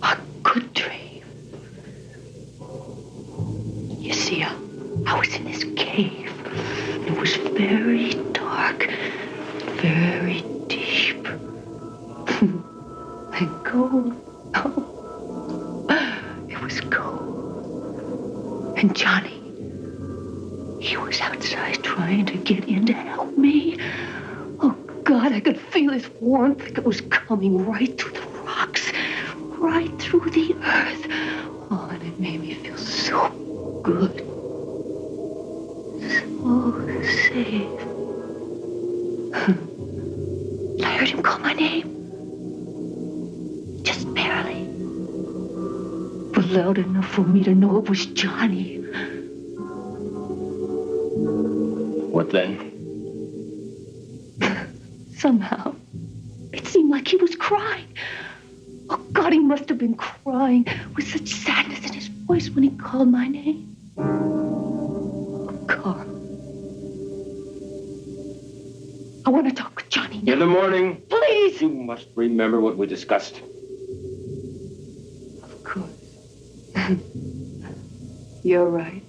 A good dream. You see, I was in this cave. It was very dark, very deep. And cold. Oh, it was cold. And Johnny, he was outside trying to get in to help me. Oh, God, I could feel his warmth. It was coming right through the rocks, right through the earth. Oh, and it made me feel so good. So safe. I heard him call my name. Just barely. But loud enough for me to know it was Johnny. What then? Somehow, it seemed like he was crying. Oh, God, he must have been crying with such sadness in his voice when he called my name. Oh, Carl. I want to talk with Johnny now. In the morning. Please. You must remember what we discussed. Of course. You're right.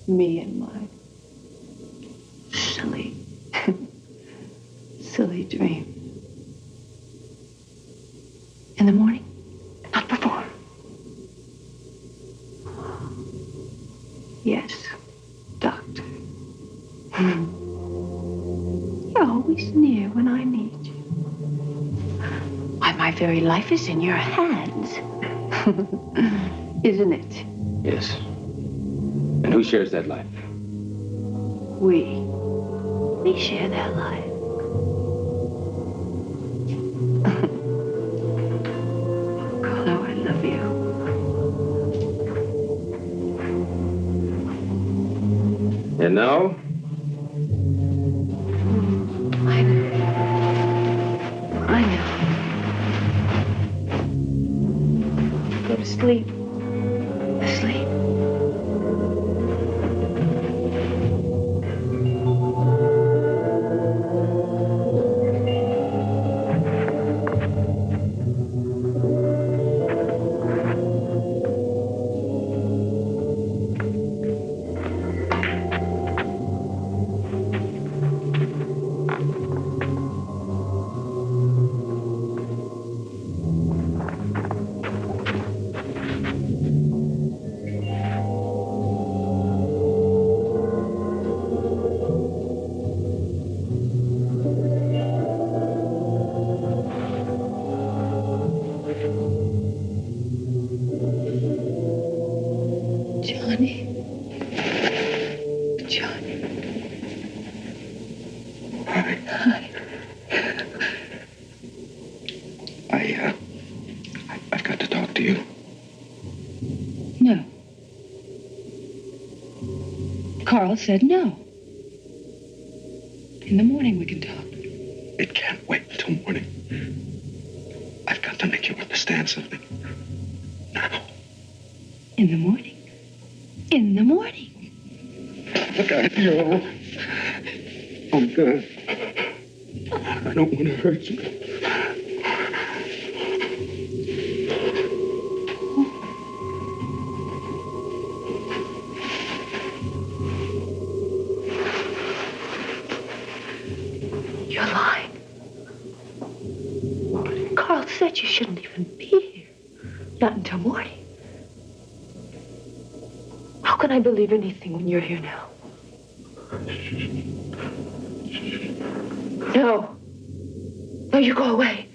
Me and my silly, silly dream. In the morning, not before. Yes, Doctor. You're always near when I need you. Why, my very life is in your hands. Isn't it? Yes. And who shares that life? We share that life. Carlo, I love you. And now? I know. Go to sleep. Asleep. Johnny. Johnny. Hi. I've got to talk to you. No. Carl said no. In the morning we can talk. It can't wait until morning. I've got to make you understand something. Now. In the morning. In the morning. Look at you. Oh, God. I don't want to hurt you. You're lying. Carl said you shouldn't even be here. Not until morning. How can I believe anything when you're here now? No. No, you go away.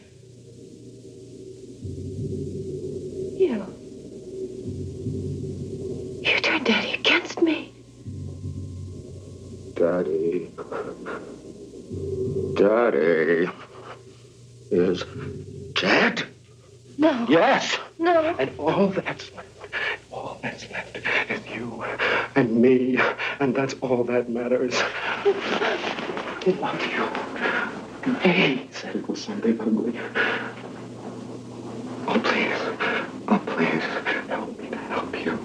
You turned Daddy against me. Daddy. Daddy is dead? No. Yes. No. And all that's left is you and me, and that's all that matters. I love you. He said it was something ugly. Oh, please, help me to help you.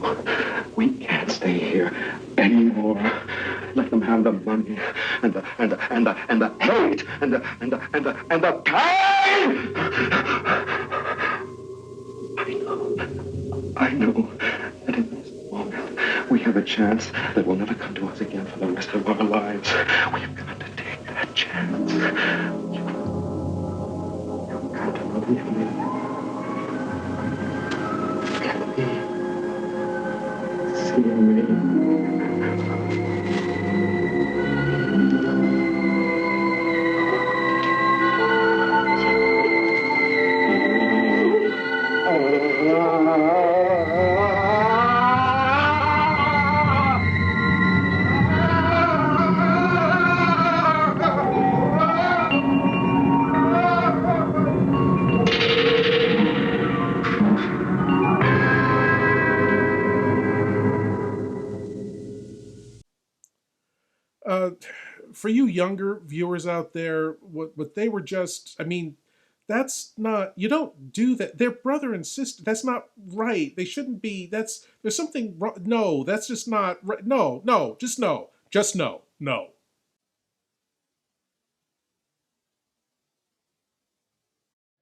We can't stay here anymore. Let them have the money and the hate and the pain. I know that in this moment we have a chance that will never come to us again for the rest of our lives. We have got to take that chance. You've got to believe me. Let me see me. For you younger viewers out there, what they were just, I mean, that's not, you don't do that. They're brother and sister. That's not right. They shouldn't be. There's something wrong. No, that's just not right. No, just no. Just no. No.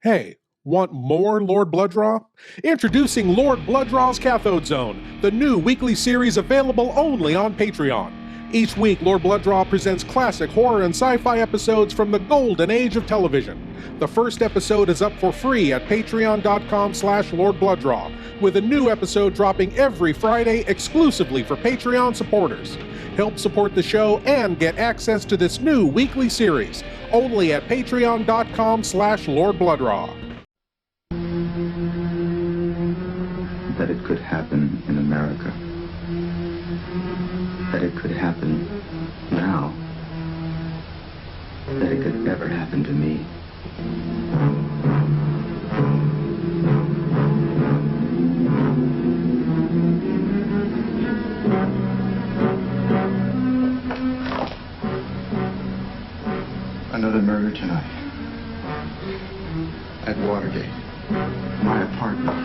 Hey, want more Lord Blood-Rah? Introducing Lord Blood-Rah's Cathode Zone, the new weekly series available only on Patreon. Each week, Lord Blood-Rah presents classic horror and sci-fi episodes from the golden age of television. The first episode is up for free at patreon.com/Lord Blood-Rah, with a new episode dropping every Friday exclusively for Patreon supporters. Help support the show and get access to this new weekly series, only at patreon.com/Lord Blood-Rah. That it could happen in America. That it could happen now. That it could ever happen to me. Another murder tonight. At Watergate. My apartment.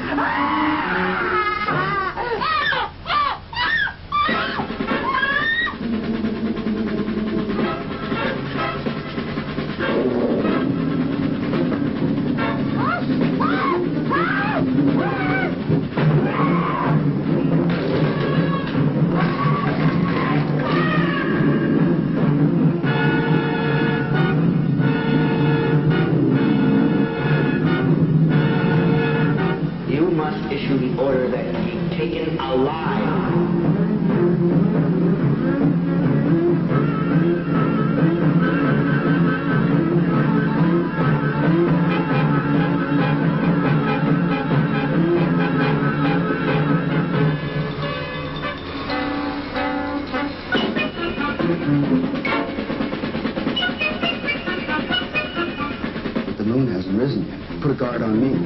You must issue the order that he be taken alive. The moon hasn't risen yet. Put a guard on me.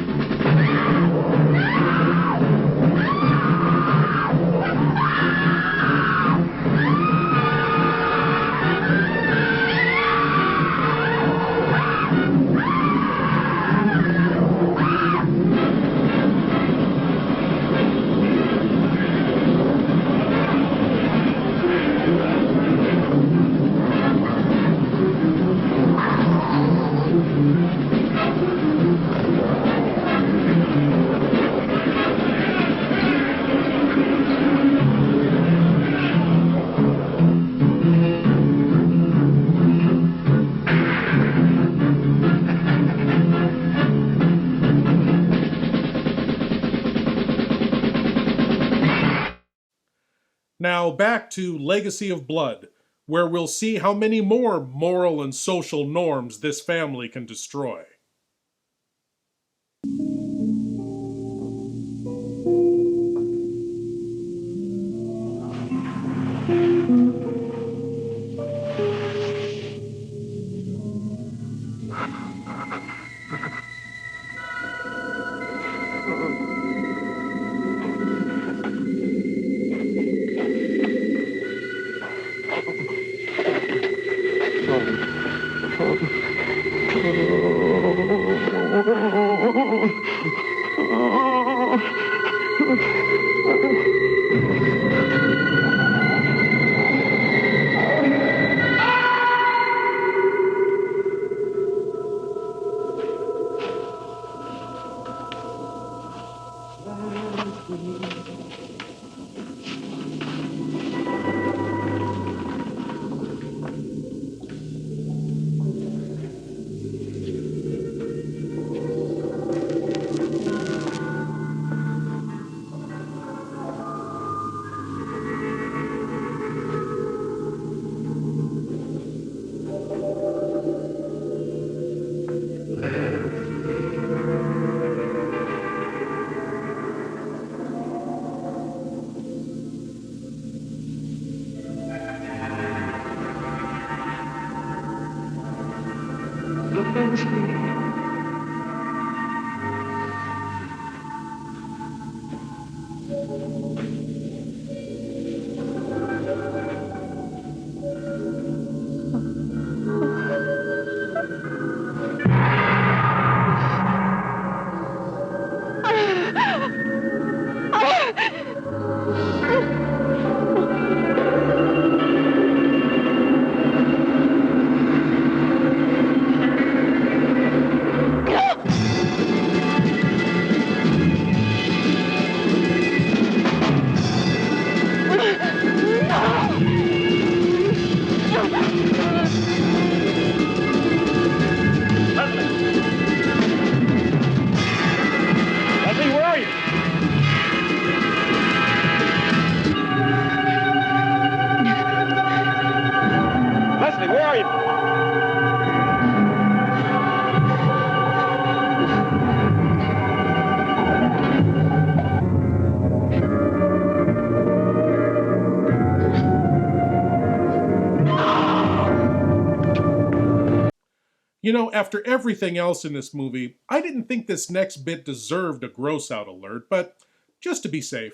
Now back to Legacy of Blood, where we'll see how many more moral and social norms this family can destroy. You know, after everything else in this movie, I didn't think this next bit deserved a gross out alert, but just to be safe.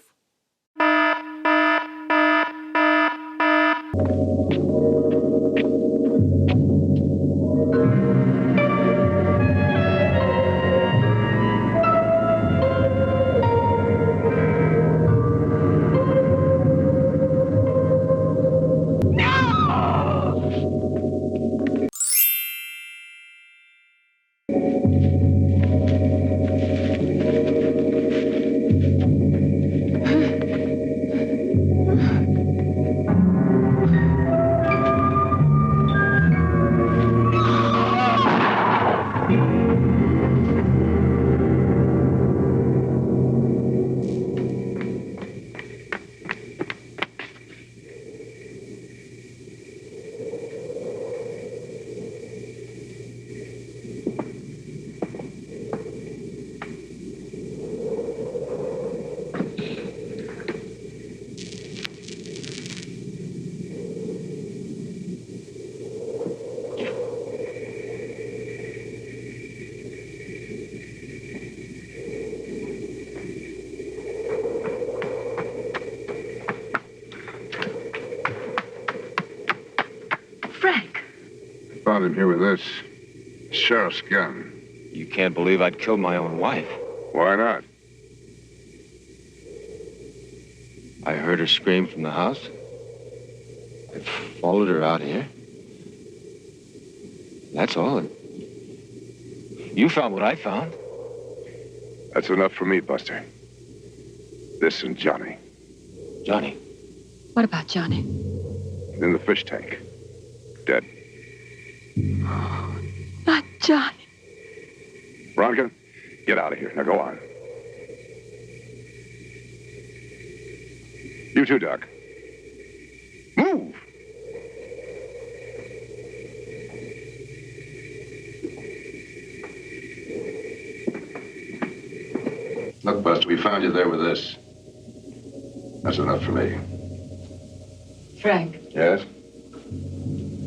Found him here with this sheriff's gun. You can't believe I'd killed my own wife. Why not? I heard her scream from the house. I followed her out here. That's all. You found what I found. That's enough for me, Buster. This and Johnny. Johnny? What about Johnny? In the fish tank. Dead. Not Johnny. Veronica, get out of here. Now go on. You too, Doc. Move! Look, Buster, we found you there with this. That's enough for me. Frank, Yes?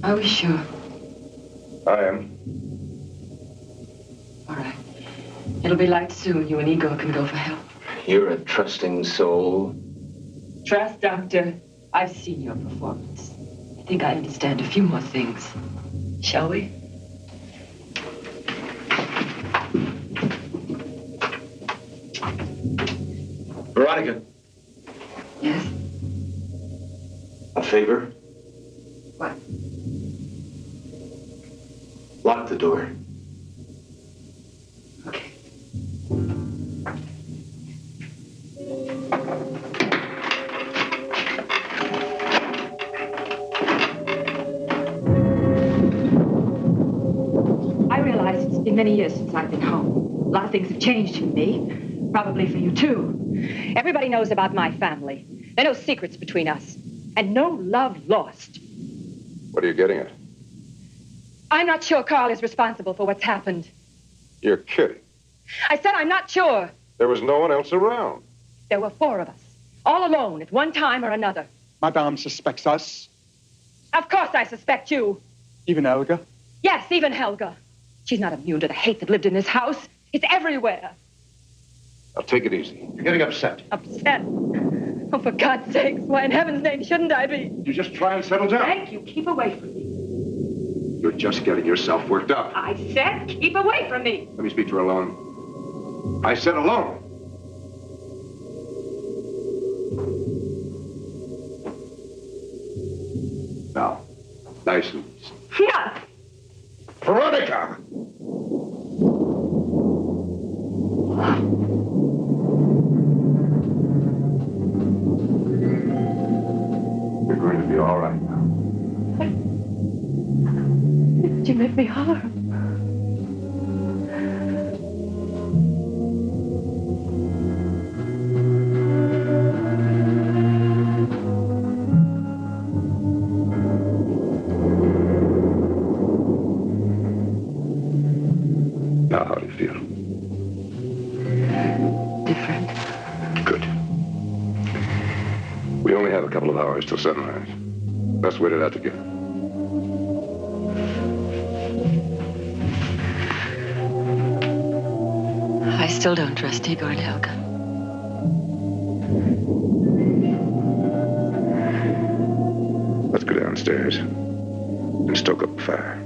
are we sure? I am. All right. It'll be light soon. You and Igor can go for help. You're a trusting soul. Trust, Doctor. I've seen your performance. I think I understand a few more things. Shall we? Veronica. Yes? A favor? What? Lock the door. Okay. I realize it's been many years since I've been home. A lot of things have changed for me. Probably for you, too. Everybody knows about my family. There are no secrets between us. And no love lost. What are you getting at? I'm not sure Carl is responsible for what's happened. You're kidding. I said I'm not sure. There was no one else around. There were 4 of us, all alone at one time or another. Madame suspects us. Of course I suspect you. Even Helga? Yes, even Helga. She's not immune to the hate that lived in this house. It's everywhere. Now, take it easy. You're getting upset. Upset? Oh, for God's sakes, why in heaven's name shouldn't I be? You just try and settle down. Frank, you keep away from me. You're just getting yourself worked up. I said keep away from me. Let me speak to her alone. I said alone. Now, nice and easy. Yes. Veronica! You're going to be all right now. Did you make me harm? Now, how do you feel? Different. Good. We only have a couple of hours till sunrise. Let's wait it out together. still don't trust Igor and Helga. Let's go downstairs and stoke up a fire.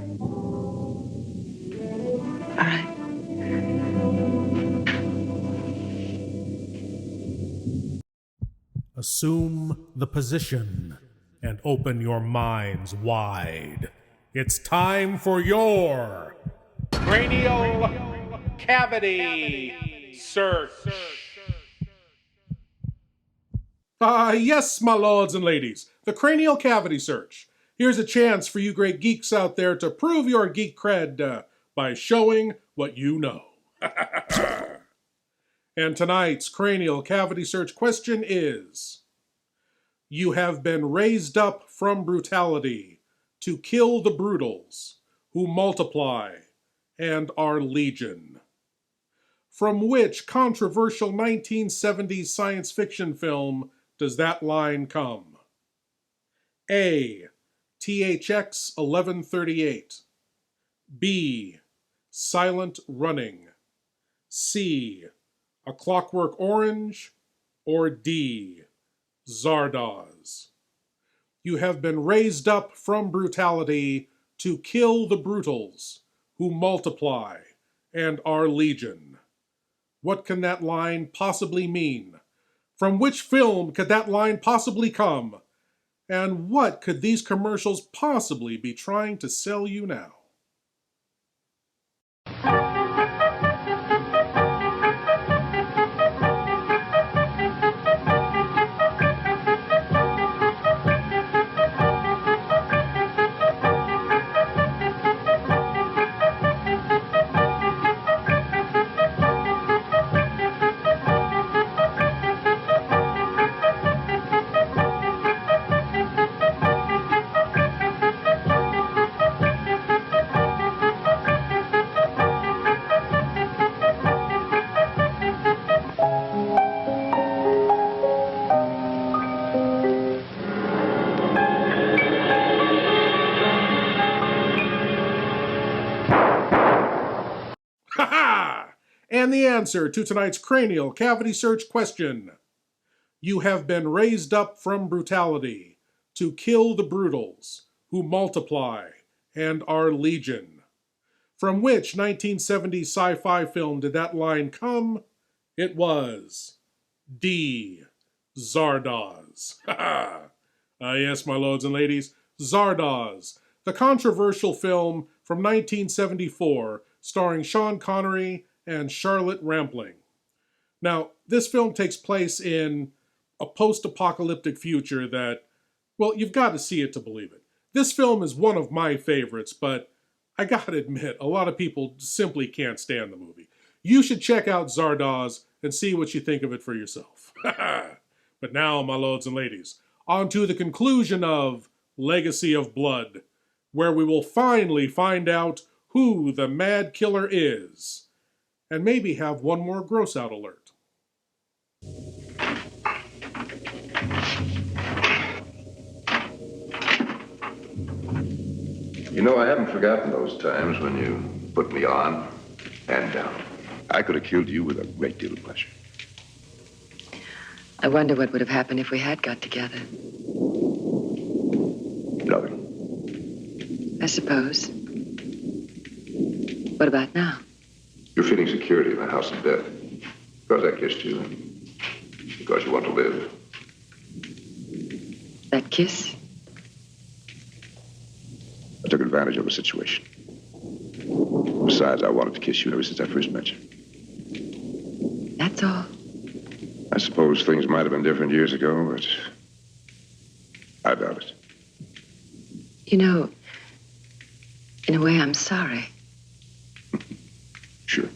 All right. Assume the position and open your minds wide. It's time for your cranial cavity search. Yes, my lords and ladies, the cranial cavity search. Here's a chance for you great geeks out there to prove your geek cred by showing what you know. And tonight's cranial cavity search question is: you have been raised up from brutality to kill the brutals who multiply and are legion. From which controversial 1970s science fiction film does that line come? A. THX 1138. B. Silent Running. C. A Clockwork Orange. Or D. Zardoz. You have been raised up from brutality to kill the brutals who multiply and are legion. What can that line possibly mean? From which film could that line possibly come? And what could these commercials possibly be trying to sell you now? And the answer to tonight's cranial cavity search question: you have been raised up from brutality to kill the brutals who multiply and are legion. From which 1970s sci-fi film did that line come? It was D. Zardoz. Yes, my lords and ladies, Zardoz, the controversial film from 1974 starring Sean Connery and Charlotte Rampling. Now, this film takes place in a post-apocalyptic future that, well, you've got to see it to believe it. This film is one of my favorites, but I gotta admit, a lot of people simply can't stand the movie. You should check out Zardoz and see what you think of it for yourself. But now, my lords and ladies, on to the conclusion of Legacy of Blood, where we will finally find out who the Mad Killer is. And maybe have one more gross out alert. You know, I haven't forgotten those times when you put me on and down. I could have killed you with a great deal of pleasure. I wonder what would have happened if we had got together. Nothing. I suppose. What about now? You're feeling security in the house of death. Because I kissed you and because you want to live. That kiss? I took advantage of a situation. Besides, I wanted to kiss you ever since I first met you. That's all. I suppose things might have been different years ago, but I doubt it. You know, in a way, I'm sorry. Sure.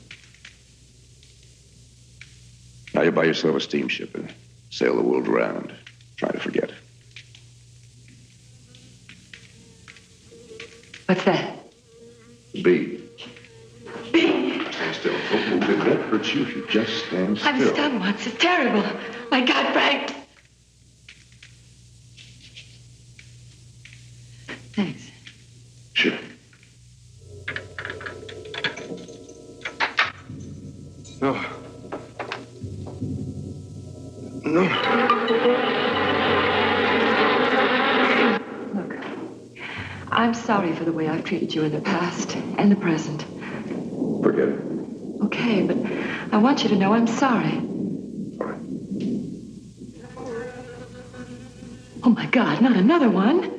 Now you buy yourself a steamship and sail the world around, trying to forget. What's that? B. Stand still. Don't move. It won't hurt you if you just stand still. I'm stung once. It's terrible. My God, Frank. Thanks. Sure. Oh, Look, I'm sorry for the way I've treated you in the past and the present. Forget it. Okay, but I want you to know I'm sorry. Oh, my God, not another one.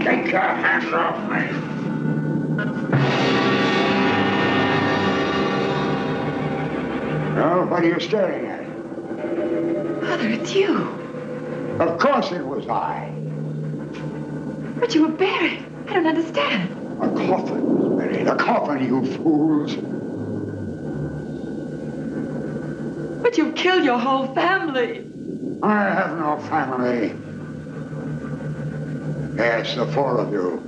Take your hands off me. Well, what are you staring at? Father, it's you. Of course it was I. But you were buried. I don't understand. A coffin was buried. A coffin, you fools. But you killed your whole family. I have no family. Yes, the four of you.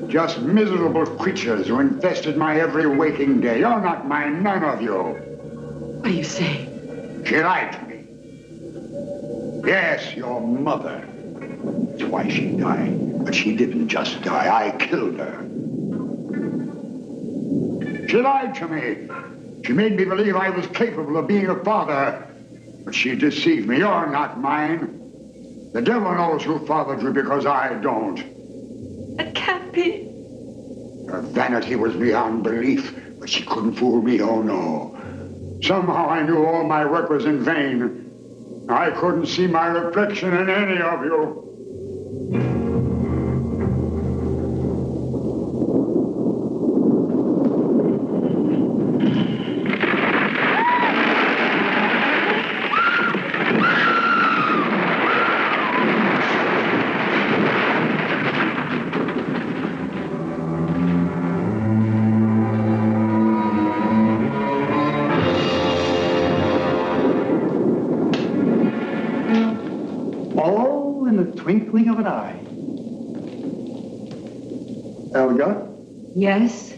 Just miserable creatures who infested my every waking day. You're not mine, none of you. What do you say? She lied to me. Yes, your mother. That's why she died. But she didn't just die. I killed her. She lied to me. She made me believe I was capable of being a father. But she deceived me. You're not mine. The devil knows who fathered you because I don't. It can't be. Her vanity was beyond belief, but she couldn't fool me, oh no. Somehow I knew all my work was in vain. I couldn't see my reflection in any of you. All in the twinkling of an eye. Elga, Yes?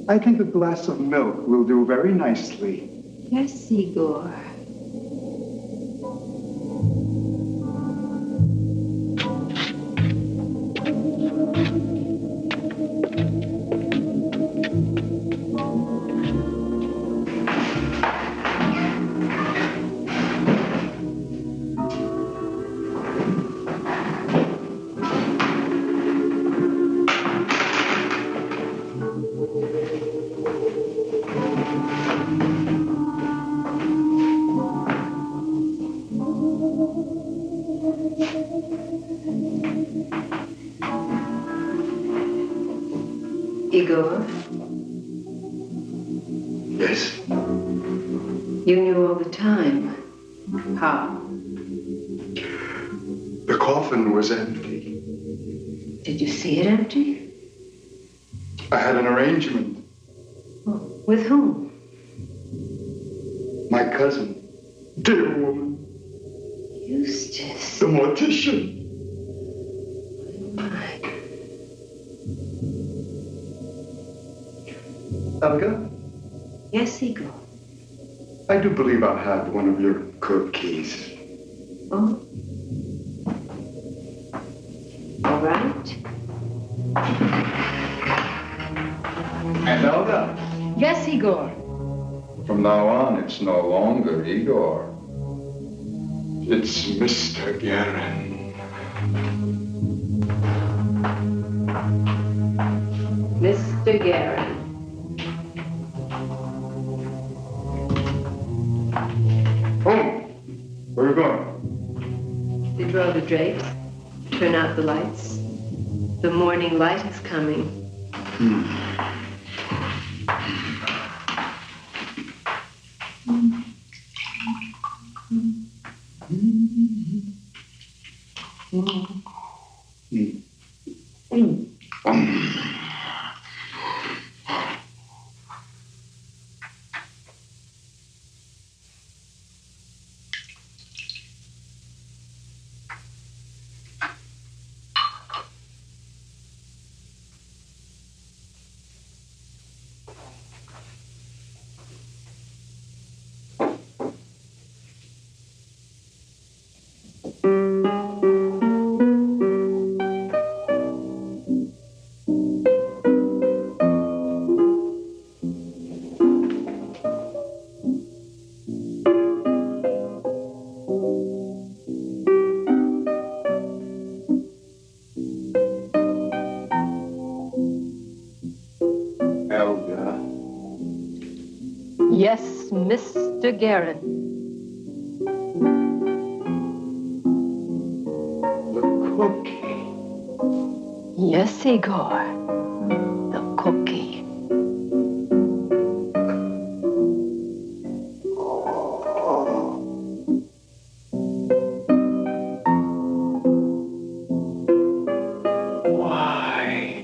I think a glass of milk will do very nicely. Yes, Igor. Igor, Yes. you knew all the time. How? The coffin was empty. Did you see it empty? I had an arrangement. With whom? My cousin. Dear woman. Eustace. The mortician. Elga, Yes, Igor. I do believe I have one of your cookies. Oh? All right. And Elga, Yes, Igor. from now on, it's no longer Igor. It's Mr. Guerin. Mr. Guerin. Home. Where are you going? They draw the drapes, turn out the lights. The morning light is coming. Elga. Yes, Mr. Guerin. The cookie. Yes, Igor. The cookie. Why?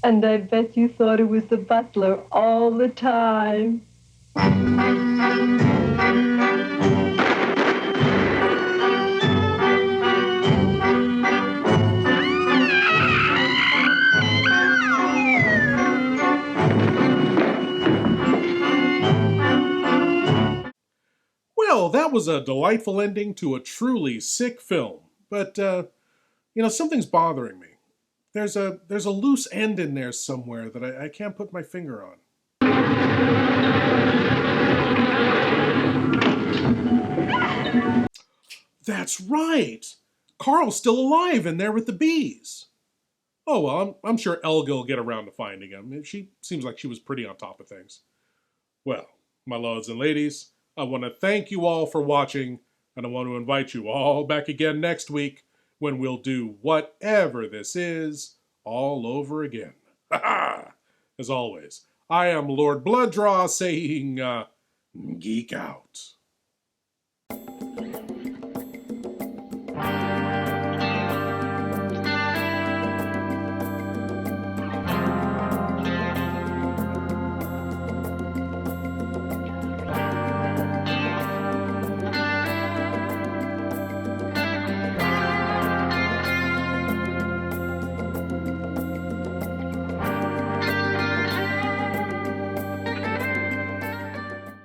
And I bet you thought it was the butler all the time. Well, that was a delightful ending to a truly sick film. But, something's bothering me. There's a loose end in there somewhere that I can't put my finger on. That's right! Carl's still alive in there with the bees. Oh, well, I'm sure Elga will get around to finding him. She seems like she was pretty on top of things. Well, my lords and ladies, I want to thank you all for watching, and I want to invite you all back again next week when we'll do whatever this is all over again. Ha ha! As always, I am Lord Blood-Rah saying, geek out.